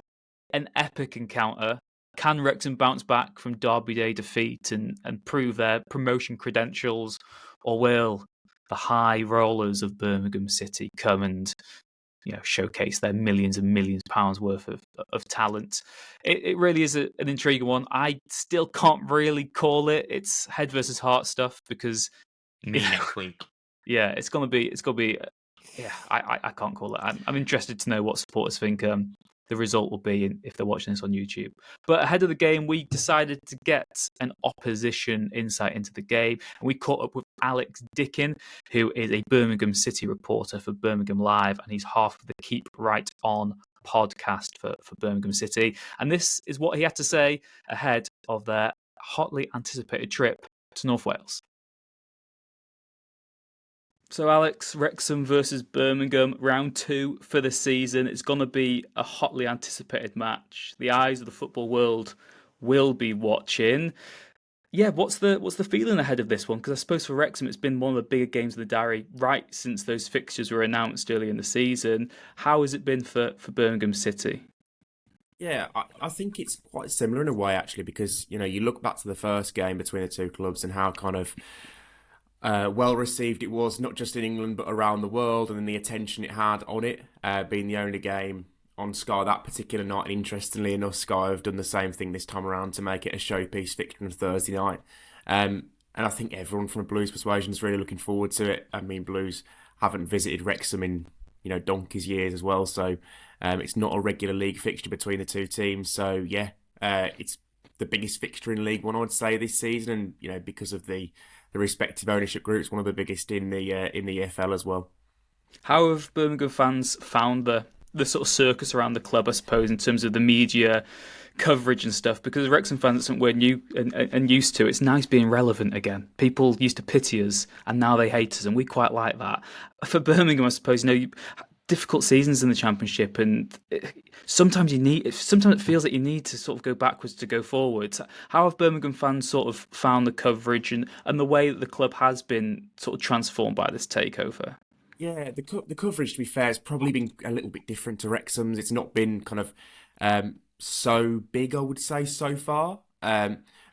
an epic encounter. Can Wrexham bounce back from Derby Day defeat and prove their promotion credentials? Or will the high rollers of Birmingham City come and showcase their millions and millions of pounds worth of talent? It really is an intriguing one. I still can't really call it. It's head versus heart stuff because next week. Yeah, it's gonna be Yeah, I can't call it. I'm interested to know what supporters think the result will be if they're watching this on YouTube. But ahead of the game, we decided to get an opposition insight into the game, and we caught up with Alex Dicken, who is a Birmingham City reporter for Birmingham Live, and he's half of the Keep Right On podcast for Birmingham City. And this is what he had to say ahead of their hotly anticipated trip to North Wales. So, Alex, Wrexham versus Birmingham, round 2 for the season. It's going to be a hotly anticipated match. The eyes of the football world will be watching. Yeah, what's the feeling ahead of this one? Because I suppose for Wrexham, it's been one of the bigger games of the diary right since those fixtures were announced early in the season. How has it been for Birmingham City? Yeah, I think it's quite similar in a way, actually, because, you look back to the first game between the two clubs and how kind of well received it was, not just in England, but around the world, and then the attention it had on it, being the only game on Sky that particular night. And interestingly enough, Sky have done the same thing this time around to make it a showpiece fixture on Thursday night. And I think everyone from a Blues persuasion is really looking forward to it. I mean, Blues haven't visited Wrexham in, donkey's years as well, so it's not a regular league fixture between the two teams. So yeah, it's the biggest fixture in League One, I would say, this season, and because of the respective ownership groups, one of the biggest in the EFL as well. How have Birmingham fans found the sort of circus around the club, I suppose, in terms of the media coverage and stuff? Because Wrexham fans, it's something we're new and used to. It's nice being relevant again. People used to pity us, and now they hate us, and we quite like that. For Birmingham, I suppose, difficult seasons in the Championship, and sometimes it feels like you need to sort of go backwards to go forwards. How have Birmingham fans sort of found the coverage and the way that the club has been sort of transformed by this takeover? Yeah, the coverage, to be fair, has probably been a little bit different to Wrexham's. It's not been kind of so big, I would say, so far.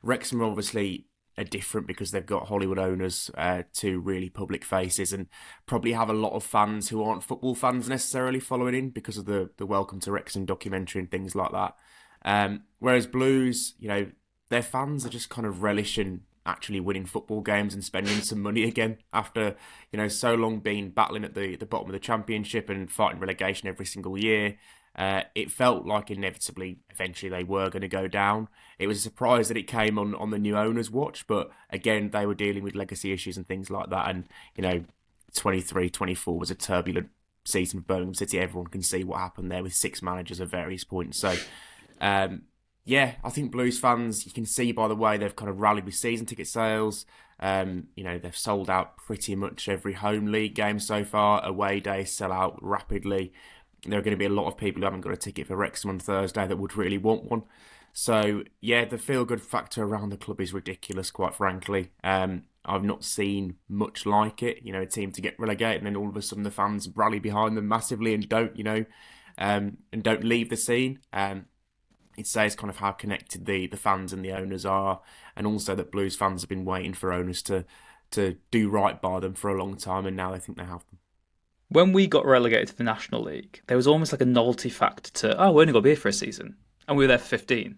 Wrexham are obviously are different because they've got Hollywood owners, two really public faces, and probably have a lot of fans who aren't football fans necessarily following in because of the Welcome to Wrexham documentary and things like that. Whereas Blues, their fans are just kind of relishing actually winning football games and spending some money again after so long been battling at the bottom of the Championship and fighting relegation every single year. It felt like inevitably eventually they were going to go down. It was a surprise that it came on the new owners' watch, but again they were dealing with legacy issues and things like that, and 23-24 was a turbulent season for Birmingham City. Everyone can see what happened there with 6 managers at various points. So yeah, I think Blues fans, you can see by the way they've kind of rallied with season ticket sales. They've sold out pretty much every home league game so far. Away days sell out rapidly. There are going to be a lot of people who haven't got a ticket for Wrexham on Thursday that would really want one. So yeah, the feel-good factor around the club is ridiculous, quite frankly. I've not seen much like it. A team to get relegated and then all of a sudden the fans rally behind them massively and don't leave the scene. It says kind of how connected the fans and the owners are, and also that Blues fans have been waiting for owners to do right by them for a long time, and now they think they have them. When we got relegated to the National League, there was almost like a novelty factor to, we're only going to be here for a season. And we were there for 15.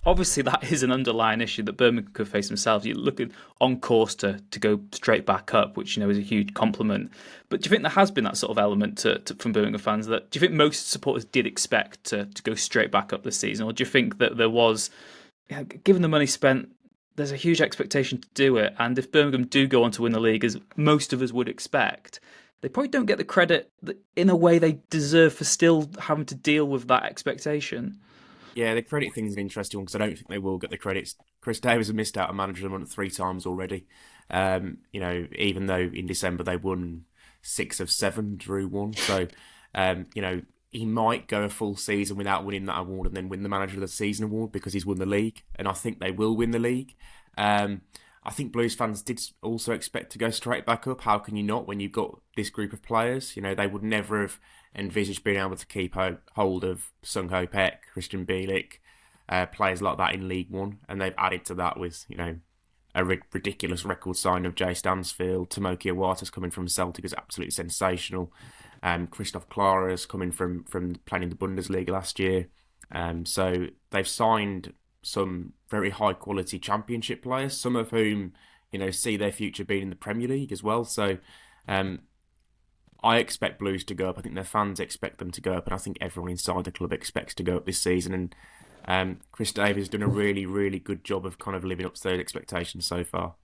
Obviously, that is an underlying issue that Birmingham could face themselves. You're looking on course to go straight back up, which is a huge compliment. But do you think there has been that sort of element from Birmingham fans? Do you think most supporters did expect to go straight back up this season? Or do you think that there was, given the money spent, there's a huge expectation to do it? And if Birmingham do go on to win the league, as most of us would expect, they probably don't get the credit that, in a way, they deserve for still having to deal with that expectation. Yeah, the credit thing is an interesting one because I don't think they will get the credits. Chris Davies has missed out on manager of the month 3 times already. Even though in December they won 6 of 7, drew 1. So, he might go a full season without winning that award and then win the manager of the season award because he's won the league. And I think they will win the league. I think Blues fans did also expect to go straight back up. How can you not when you've got this group of players? They would never have envisaged being able to keep hold of Sung Ho Peck, Christian Bielik, players like that in League One. And they've added to that with, a ridiculous record sign of Jay Stansfield. Tomoki Iwata's coming from Celtic is absolutely sensational. Christoph Clara's coming from playing in the Bundesliga last year. So they've signed some very high quality Championship players, some of whom see their future being in the Premier League as well. So I expect Blues to go up. I think their fans expect them to go up, and I think everyone inside the club expects to go up this season. And Chris Davies has done a really, really good job of kind of living up to those expectations so far.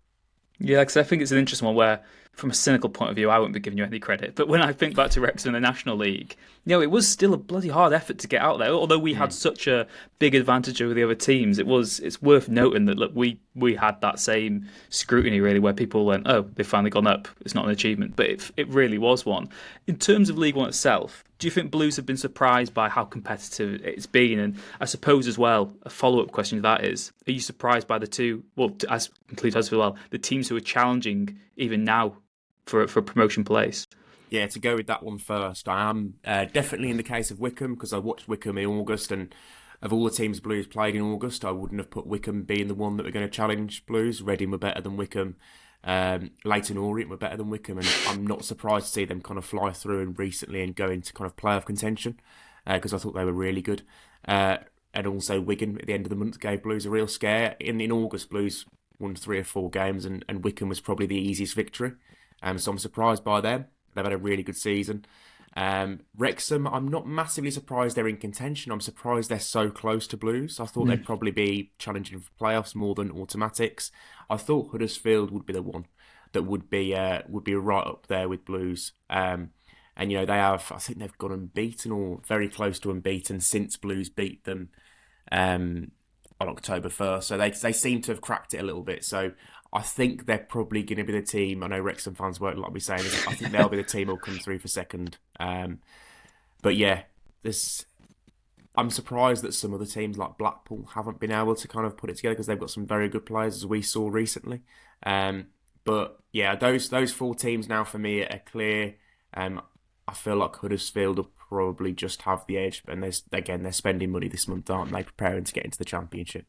Yeah, because I think it's an interesting one where, from a cynical point of view, I won't be giving you any credit. But when I think back to Wrexham in the National League, it was still a bloody hard effort to get out there. Although we had such a big advantage over the other teams, it's worth noting that look, we had that same scrutiny really, where people went, oh, they've finally gone up. It's not an achievement, but it really was one. In terms of League One itself, do you think Blues have been surprised by how competitive it's been? And I suppose as well, a follow-up question to that is, are you surprised by the two, well, as includes us as well, the teams who are challenging even now for promotion place? Yeah, to go with that one first, I am definitely in the case of Wycombe, because I watched Wycombe in August, and of all the teams Blues played in August, I wouldn't have put Wycombe being the one that were going to challenge Blues. Reading were better than Wycombe. Leyton Orient were better than Wycombe, and I'm not surprised to see them kind of fly through and recently and go into kind of playoff contention, because I thought they were really good. And also Wigan at the end of the month gave Blues a real scare. In August, Blues won 3 or 4 games, and Wycombe was probably the easiest victory. So I'm surprised by them. They've had a really good season. Wrexham, I'm not massively surprised they're in contention. I'm surprised they're so close to Blues. I thought they'd probably be challenging for playoffs more than automatics. I thought Huddersfield would be the one that would be right up there with Blues. And they have, I think they've gone unbeaten or very close to unbeaten since Blues beat them on October 1st. So they seem to have cracked it a little bit. So I think they're probably going to be the team. I know Wrexham fans won't like me saying this. I think they'll be the team who'll come through for second. But yeah, I'm surprised that some other teams like Blackpool haven't been able to kind of put it together, because they've got some very good players, as we saw recently. But yeah, those 4 teams now for me are clear. I feel like Huddersfield will probably just have the edge, and they're spending money this month, aren't they, preparing to get into the Championship.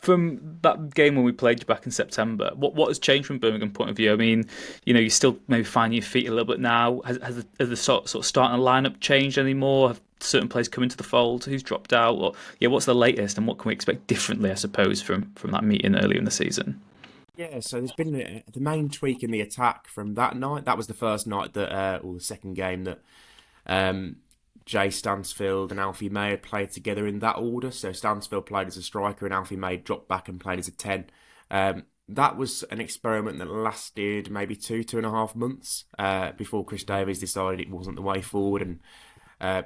From that game when we played you back in September, what has changed from Birmingham point of view? I mean, you're still maybe finding your feet a little bit now. Has the sort of starting lineup changed anymore? Have certain players come into the fold? Who's dropped out? Or what's the latest, and what can we expect differently, I suppose, from that meeting earlier in the season? Yeah, so there's been the main tweak in the attack from that night. That was the first night that, or the second game that Jay Stansfield and Alfie May had played together in that order. So Stansfield played as a striker and Alfie May dropped back and played as a 10. That was an experiment that lasted maybe 2.5 months before Chris Davies decided it wasn't the way forward and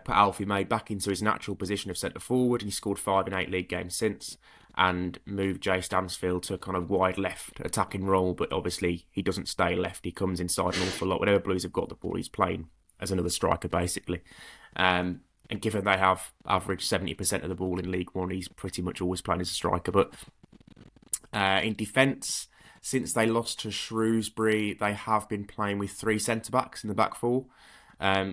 put Alfie May back into his natural position of centre forward. And he scored 5 in 8 league games since, and moved Jay Stansfield to a kind of wide left attacking role. But obviously he doesn't stay left. He comes inside an awful lot. Whenever Blues have got the ball, he's playing as another striker, basically. And given they have averaged 70% of the ball in League One, he's pretty much always playing as a striker. But in defence, since they lost to Shrewsbury, they have been playing with 3 centre-backs in the back 4.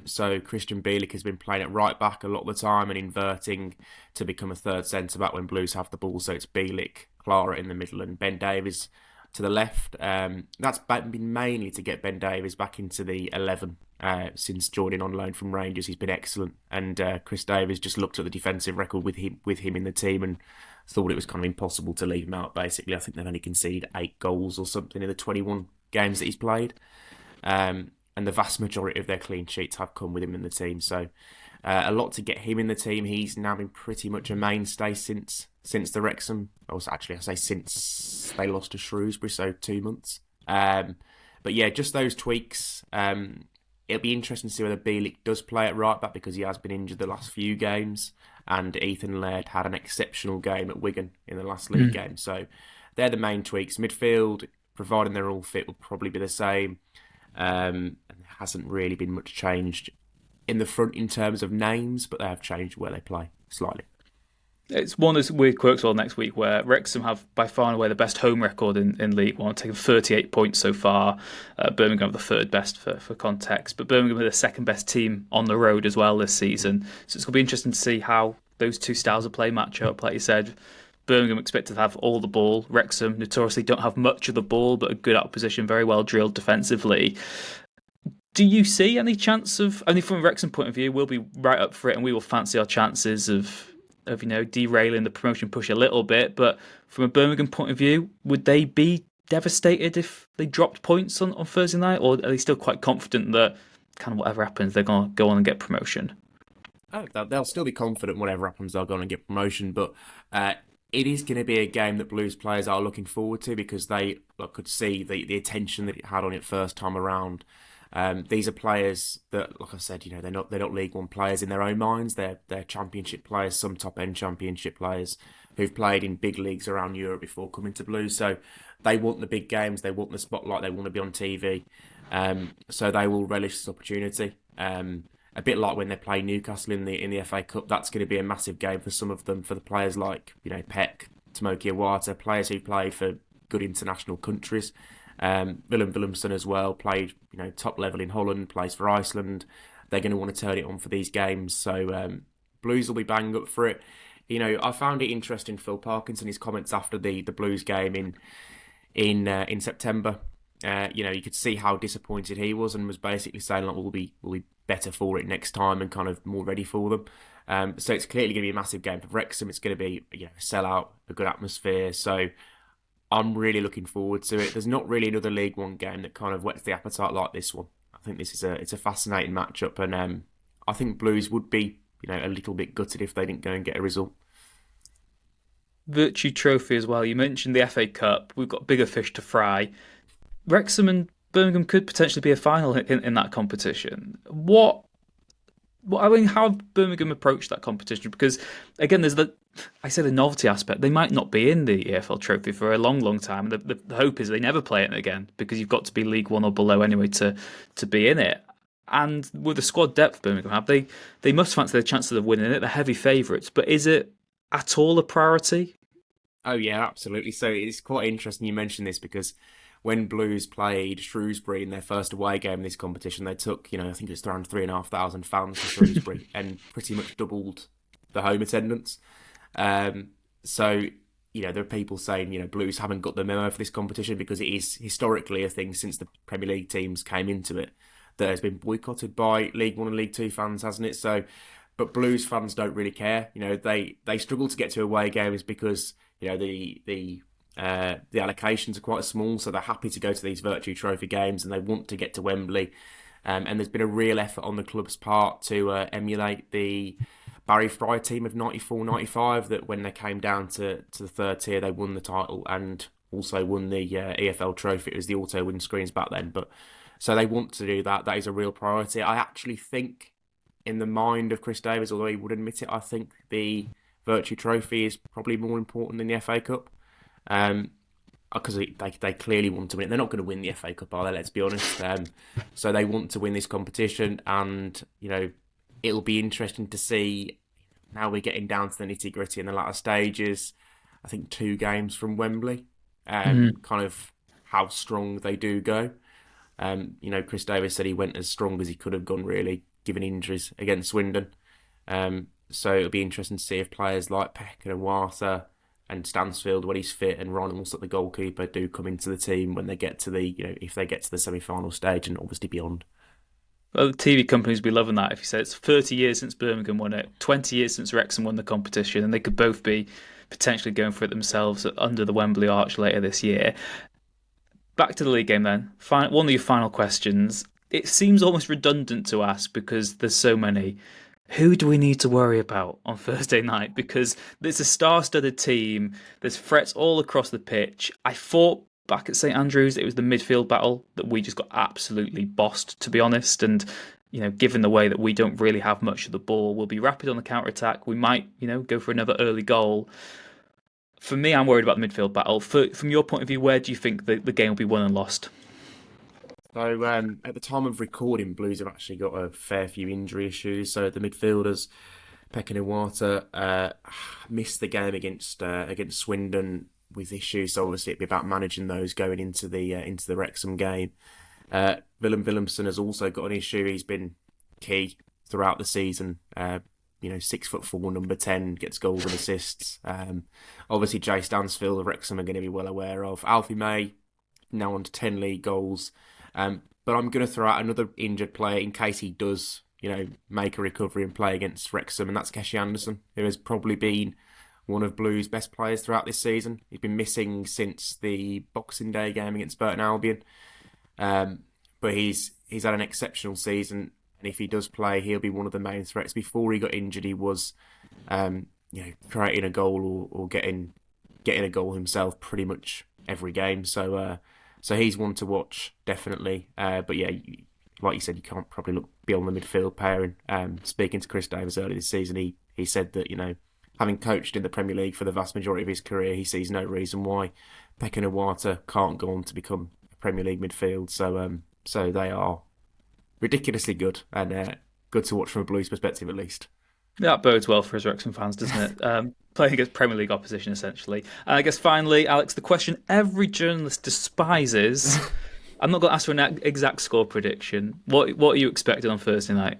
So Christian Bielik has been playing at right back a lot of the time and inverting to become a third centre-back when Blues have the ball. So it's Bielik, Clara in the middle, and Ben Davies to the left. That's been mainly to get Ben Davies back into the 11. Since joining on loan from Rangers, he's been excellent, and Chris Davies just looked at the defensive record with him in the team and thought it was kind of impossible to leave him out. Basically, I think they've only conceded 8 goals or something in the 21 games that he's played, and the vast majority of their clean sheets have come with him in the team. So a lot to get him in the team. He's now been pretty much a mainstay since the Wrexham. Since they lost to Shrewsbury, so 2 months. But yeah, just those tweaks. It'll be interesting to see whether Bielik does play at right back, because he has been injured the last few games, and Ethan Laird had an exceptional game at Wigan in the last league game. So they're the main tweaks. Midfield, providing they're all fit, will probably be the same. And there hasn't really been much changed in the front in terms of names, but they have changed where they play slightly. It's one of those weird quirks all next week where Wrexham have by far and away the best home record in League One, taking 38 points so far. Birmingham are the third best for context, but Birmingham are the second best team on the road as well this season. So it's going to be interesting to see how those two styles of play match up. Like you said, Birmingham expected to have all the ball. Wrexham notoriously don't have much of the ball, but a good out of position, very well drilled defensively. Do you see any chance of, only from a Wrexham point of view, we'll be right up for it and we will fancy our chances of derailing the promotion push a little bit, but from a Birmingham point of view, would they be devastated if they dropped points on Thursday night, or are they still quite confident that kind of whatever happens, they're going to go on and get promotion? Oh, they'll still be confident whatever happens, they'll go on and get promotion. But it is going to be a game that Blues players are looking forward to because they could see the attention that it had on it first time around. These are players that, like I said, they're not League One players in their own minds. They're Championship players, some top end Championship players who've played in big leagues around Europe before coming to Blues. So they want the big games, they want the spotlight, they want to be on TV. So they will relish this opportunity. A bit like when they play Newcastle in the FA Cup, that's going to be a massive game for some of them. For the players like Peck, Tomoki Iwata, players who played for good international countries. Willem Willemsen as well played top level in Holland, plays for Iceland. They're going to want to turn it on for these games. So Blues will be bang up for it. I found it interesting, Phil Parkinson, his comments after the Blues game in September. You could see how disappointed he was and was basically saying like we'll be better for it next time and kind of more ready for them. So it's clearly going to be a massive game for Wrexham. It's going to be a sellout, a good atmosphere. So I'm really looking forward to it. There's not really another League One game that kind of whets the appetite like this one. I think this is it's a fascinating matchup, and I think Blues would be a little bit gutted if they didn't go and get a result. Virtue Trophy as well. You mentioned the FA Cup. We've got bigger fish to fry. Wrexham and Birmingham could potentially be a final in that competition. How have Birmingham approached that competition? Because again, there's the novelty aspect. They might not be in the EFL Trophy for a long, long time. The hope is they never play it again because you've got to be League One or below anyway to be in it. And with the squad depth Birmingham have, they must fancy their chances of winning it. They're heavy favourites, but is it at all a priority? Oh yeah, absolutely. So it's quite interesting you mentioned this because when Blues played Shrewsbury in their first away game in this competition, they took, I think it was around 3,500 fans to Shrewsbury and pretty much doubled the home attendance. So, there are people saying, Blues haven't got the memo for this competition because it is historically a thing since the Premier League teams came into it that has been boycotted by League One and League Two fans, hasn't it? So, but Blues fans don't really care. They struggle to get to away games because, the allocations are quite small, so they're happy to go to these Virtue Trophy games and they want to get to Wembley. And there's been a real effort on the club's part to emulate the Barry Fry team of 94-95 that when they came down to the third tier, they won the title and also won the EFL Trophy. It was the auto windscreens back then. But so they want to do that. That is a real priority. I actually think in the mind of Chris Davies, although he would admit it, I think the Virtue Trophy is probably more important than the FA Cup. Because they clearly want to win it. They're not going to win the FA Cup, are they? Let's be honest. So they want to win this competition, and it'll be interesting to see. Now we're getting down to the nitty gritty in the latter stages. I think 2 games from Wembley, kind of how strong they do go. Chris Davies said he went as strong as he could have gone, really, given injuries against Swindon. So it'll be interesting to see if players like Peck and Iwata and Stansfield, when he's fit, and Ron also the goalkeeper, do come into the team when they get to the, if they get to the semi-final stage and obviously beyond. Well, the TV companies will be loving that if you say it's 30 years since Birmingham won it, 20 years since Wrexham won the competition, and they could both be potentially going for it themselves under the Wembley Arch later this year. Back to the league game then. One of your final questions. It seems almost redundant to ask because there's so many. Who do we need to worry about on Thursday night? Because there's a star-studded team. There's threats all across the pitch. I thought back at St Andrews it was the midfield battle that we just got absolutely bossed, to be honest. And given the way that we don't really have much of the ball, we'll be rapid on the counter-attack. We might, go for another early goal. For me, I'm worried about the midfield battle. From your point of view, where do you think the game will be won and lost? So at the time of recording, Blues have actually got a fair few injury issues. So the midfielders, Peck and Iwata, missed the game against Swindon with issues. So obviously it'd be about managing those going into the Wrexham game. Willem Willemsen has also got an issue. He's been key throughout the season. 6'4", number 10, gets goals and assists. Obviously Jay Stansfield of Wrexham are going to be well aware of. Alfie May now on to 10 league goals. But I'm going to throw out another injured player in case he does, make a recovery and play against Wrexham, and that's Keshi Anderson, who has probably been one of Blues' best players throughout this season. He's been missing since the Boxing Day game against Burton Albion, but he's he's had an exceptional season, and if he does play, he'll be one of the main threats. Before he got injured, he was, creating a goal or getting a goal himself pretty much every game. So he's one to watch definitely. But yeah, like you said, you can't probably look beyond the midfield pairing. Speaking to Chris Davis earlier this season, he said that having coached in the Premier League for the vast majority of his career, he sees no reason why Pek and Iwata can't go on to become a Premier League midfield. So they are ridiculously good and good to watch from a Blues perspective at least. That bodes well for us Wrexham fans, doesn't it? Playing against Premier League opposition, essentially. And I guess finally, Alex, the question every journalist despises. I'm not going to ask for an exact score prediction. What are you expecting on Thursday night?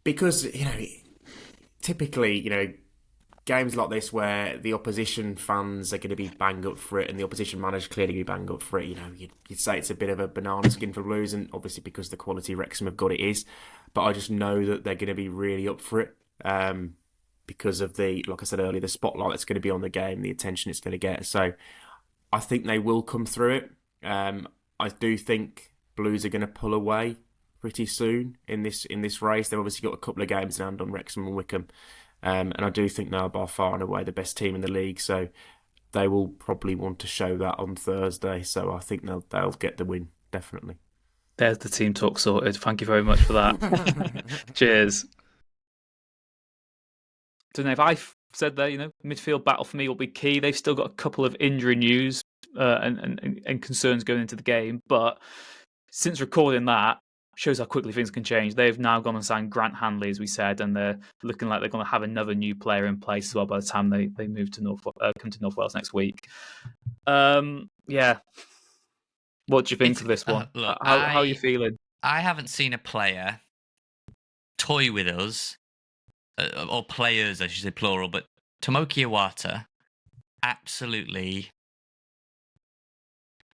Because, typically, games like this where the opposition fans are going to be bang up for it and the opposition manager clearly be bang up for it, you'd say it's a bit of a banana skin for Blues, and obviously because the quality Wrexham have got it is. But I just know that they're going to be really up for it because of like I said earlier, the spotlight that's going to be on the game, the attention it's going to get. So I think they will come through it. I do think Blues are going to pull away pretty soon in this race. They've obviously got a couple of games in hand on Wrexham and Wycombe. And I do think they are by far and away the best team in the league. So they will probably want to show that on Thursday. So I think they'll get the win, definitely. There's the team talk sorted. Thank you very much for that. Cheers. Don't know if I said that, midfield battle for me will be key. They've still got a couple of injury news and concerns going into the game. But since recording that, shows how quickly things can change. They've now gone and signed Grant Hanley, as we said, and they're looking like they're going to have another new player in place as well by the time they move to come to North Wales next week. Yeah. What do you think of this one? Look, how are you feeling? I haven't seen a player toy with us, or players, I should say plural, but Tomoki Iwata absolutely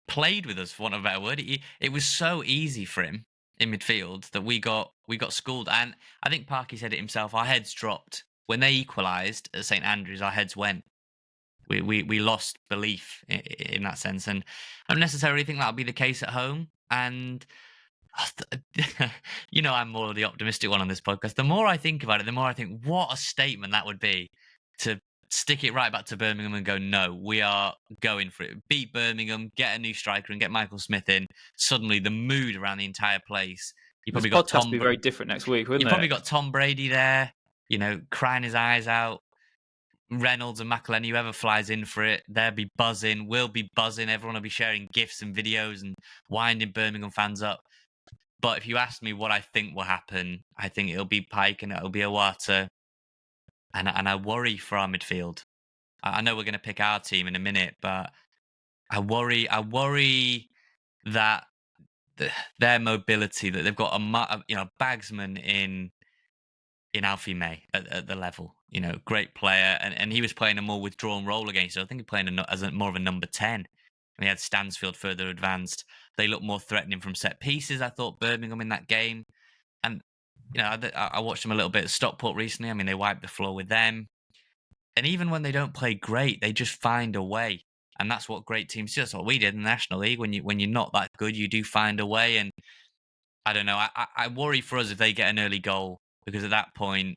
played with us, for want of a better word. It was so easy for him in midfield that we got schooled. And I think Parky said it himself, our heads dropped. When they equalised at St Andrews, our heads went. We lost belief in that sense. And I don't necessarily think that'll be the case at home. And I'm more of the optimistic one on this podcast. The more I think about it, the more I think, what a statement that would be to stick it right back to Birmingham and go, no, we are going for it. Beat Birmingham, get a new striker and get Michael Smith in. Suddenly the mood around the entire place. You probably got Tom. Be very different next week, wouldn't it? You probably got Tom Brady there, crying his eyes out. Reynolds and McElhenney, whoever flies in for it, they'll be buzzing. We'll be buzzing. Everyone will be sharing GIFs and videos and winding Birmingham fans up. But if you ask me what I think will happen, I think it'll be Pike and it'll be Iwata. And I worry for our midfield. I know we're going to pick our team in a minute, but I worry that their mobility, that they've got a bagsman in Alfie May at the level, great player, and he was playing a more withdrawn role against us. I think he playing as more of a number 10. And he had Stansfield further advanced. They looked more threatening from set pieces, I thought, Birmingham in that game. And I watched them a little bit at Stockport recently. I mean, they wiped the floor with them. And even when they don't play great, they just find a way. And that's what great teams do. That's what we did in the National League. When you're not that good, you do find a way. And I don't know. I worry for us if they get an early goal, because at that point,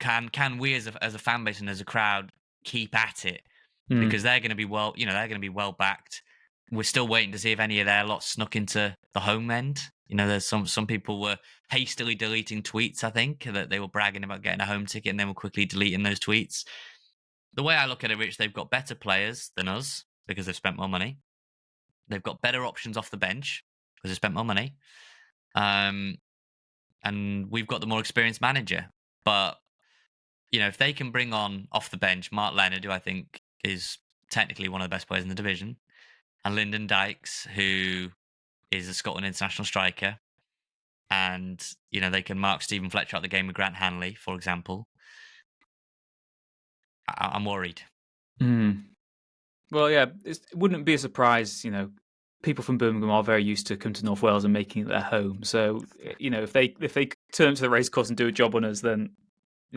can we as a fan base and as a crowd keep at it? Because they're going to be well backed. We're still waiting to see if any of their lots snuck into the home end. There's some people were hastily deleting tweets, I think, that they were bragging about getting a home ticket and then were quickly deleting those tweets. The way I look at it, Rich, they've got better players than us because they've spent more money. They've got better options off the bench because they've spent more money. And we've got the more experienced manager. But, if they can bring on off the bench Mark Leonard, who I think is technically one of the best players in the division, and Lyndon Dykes, who is a Scotland international striker, and they can mark Stephen Fletcher out the game with Grant Hanley, for example. I'm worried. Well, yeah, it wouldn't be a surprise. People from Birmingham are very used to come to North Wales and making it their home. So if they turn to the racecourse and do a job on us, then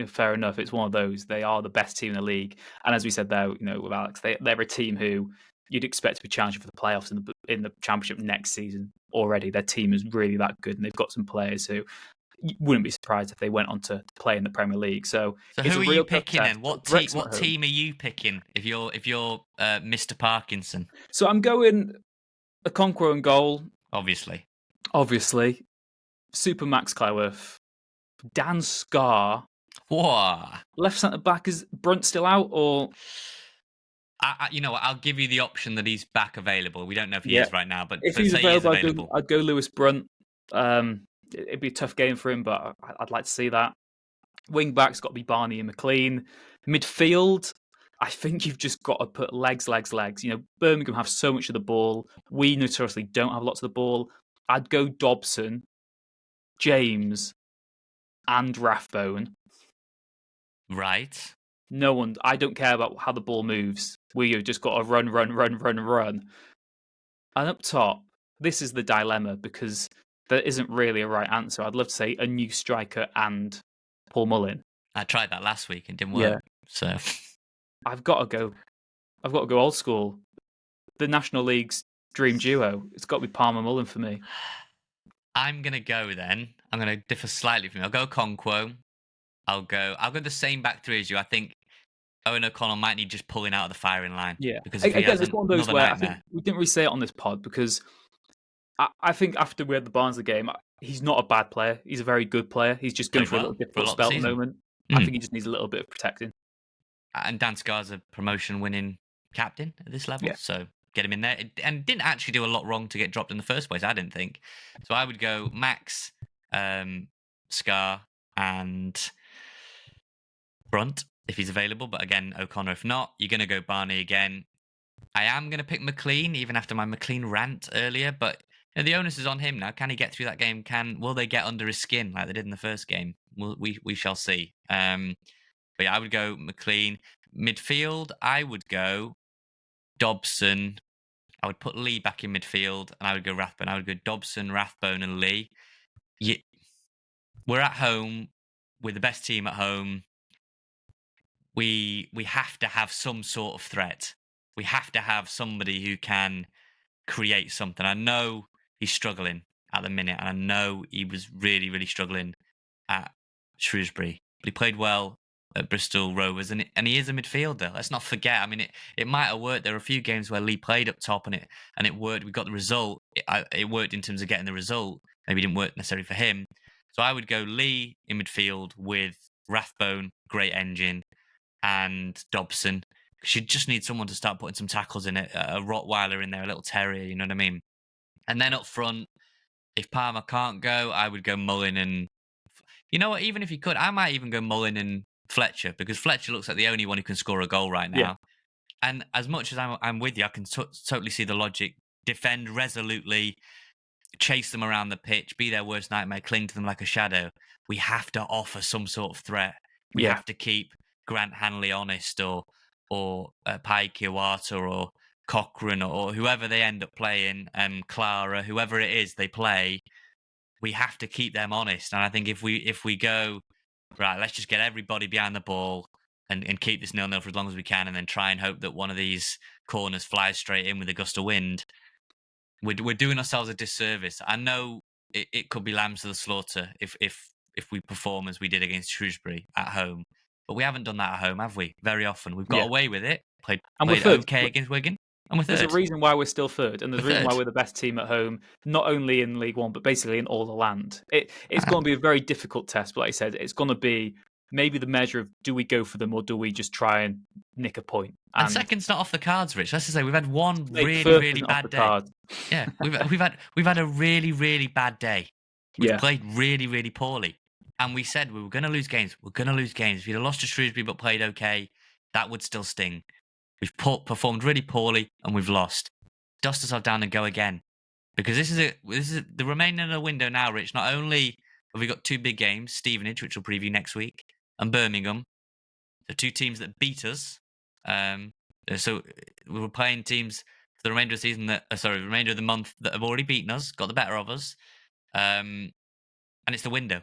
fair enough. It's one of those. They are the best team in the league, and as we said there, with Alex, they're a team who you'd expect to be challenging for the playoffs in the Championship next season already. Their team is really that good, and they've got some players who you wouldn't be surprised if they went on to play in the Premier League. So it's who a are real you tough picking test. then? What Wrexham at home. team are you picking if you're Mr. Parkinson? So I'm going Okonkwo in goal, Obviously. Super Max Cleworth, Dan Scarr. Whoa. Left centre back, is Brunt still out or? You know what? I'll give you the option that he's back available. We don't know if he is right now, but if he's available, I'd go Lewis Brunt. It'd be a tough game for him, but I'd like to see that. Wing back's got to be Barney and McClean. Midfield, I think you've just got to put legs. You know, Birmingham have so much of the ball. We notoriously don't have lots of the ball. I'd go Dobson, James, and Rathbone. Right. No one. I don't care about how the ball moves. We've just got to run. And up top, this is the dilemma because there isn't really a right answer. I'd love to say a new striker and Paul Mullin. I tried that last week and didn't work. So I've got to go old school. The National League's dream duo. It's got to be Palmer Mullin for me. I'm gonna go then. I'm gonna differ slightly from you. I'll go Okonkwo. I'll go the same back three as you. I think Owen O'Connell might need just pulling out of the firing line. Yeah, because if again, it's one of those where I think we didn't really say it on this pod because I think after we had the Barnsley game, he's not a bad player. He's a very good player. He's just going for a little difficult spell at the moment. I think he just needs a little bit of protecting. And Dan Scarr's a promotion-winning captain at this level, so get him in there. And didn't actually do a lot wrong to get dropped in the first place, I didn't think. So I would go Max, Scarr, and Brunt if he's available. But again, O'Connor if not. You're going to go Barney again. I am going to pick McClean, even after my McClean rant earlier. But you know, the onus is on him now. Can he get through that game? Will they get under his skin like they did in the first game? We shall see. But yeah, I would go McClean. Midfield, I would go Dobson. I would put Lee back in midfield, and I would go Rathbone. I would go Dobson, Rathbone, and Lee. We're at home. We're the best team at home. We have to have some sort of threat. We have to have somebody who can create something. I know he's struggling at the minute, and I know he was really, really struggling at Shrewsbury. But he played well at Bristol Rovers, and he is a midfielder. Let's not forget. I mean, it might have worked. There were a few games where Lee played up top, and it worked. We got the result. It worked in terms of getting the result. Maybe it didn't work necessarily for him. So I would go Lee in midfield with Rathbone, great engine, and Dobson. Because you just need someone to start putting some tackles in it. A Rottweiler in there, a little terrier. You know what I mean? And then up front, if Palmer can't go, I would go Mullin and. You know what? Even if he could, I might even go Mullin and Fletcher, because Fletcher looks like the only one who can score a goal right now. Yeah. And as much as I'm with you, I can totally see the logic. Defend resolutely, chase them around the pitch, be their worst nightmare, cling to them like a shadow. We have to offer some sort of threat. We have to keep Grant Hanley honest, or Pai Kiwata, or Cochrane, or whoever they end up playing, Clara, whoever it is they play. We have to keep them honest. And I think if we go, right, let's just get everybody behind the ball and keep this 0-0 for as long as we can, and then try and hope that one of these corners flies straight in with a gust of wind, we're doing ourselves a disservice. I know it could be lambs to the slaughter if we perform as we did against Shrewsbury at home. But we haven't done that at home, have we? Very often. We've got away with it, played okay against Wigan. And we're third. There's a reason why we're still third, and there's a reason why we're the best team at home, not only in League One, but basically in all the land. It's going to be a very difficult test, but like I said, it's going to be maybe the measure of do we go for them or do we just try and nick a point? And second's not off the cards, Rich. Let's just say we've had one really bad day. Yeah, we've had a really bad day. We've played really poorly, and we said we were going to lose games. We're going to lose games. If you'd have lost to Shrewsbury but played okay, that would still sting. We've performed really poorly and we've lost. Dust ourselves down and go again, because this is the remaining of the window now, Rich. Not only have we got two big games, Stevenage, which we'll preview next week, and Birmingham, the two teams that beat us. So we were playing teams for the remainder of the season the remainder of the month that have already beaten us, got the better of us, and it's the window.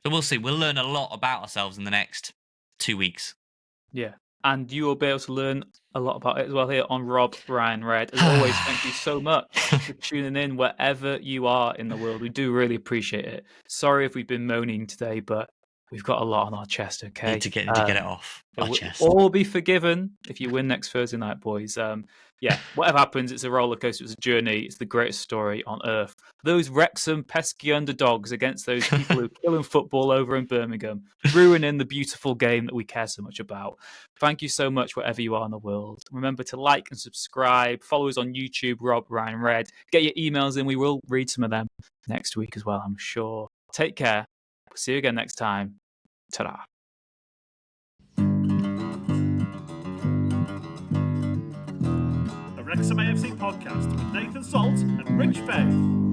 So we'll see. We'll learn a lot about ourselves in the next 2 weeks. Yeah. And you will be able to learn a lot about it as well here on Rob, Ryan, Red. As always, thank you so much for tuning in wherever you are in the world. We do really appreciate it. Sorry if we've been moaning today, but we've got a lot on our chest, okay? Need to get it off our chest. All be forgiven if you win next Thursday night, boys. Whatever happens, it's a roller coaster. It's a journey. It's the greatest story on earth. Those Wrexham pesky underdogs against those people who are killing football over in Birmingham, ruining the beautiful game that we care so much about. Thank you so much, wherever you are in the world. Remember to like and subscribe. Follow us on YouTube, Rob, Ryan, Red. Get your emails in. We will read some of them next week as well, I'm sure. Take care. We'll see you again next time. Ta-da. The Wrexham AFC podcast with Nathan Salt and Rich Bay.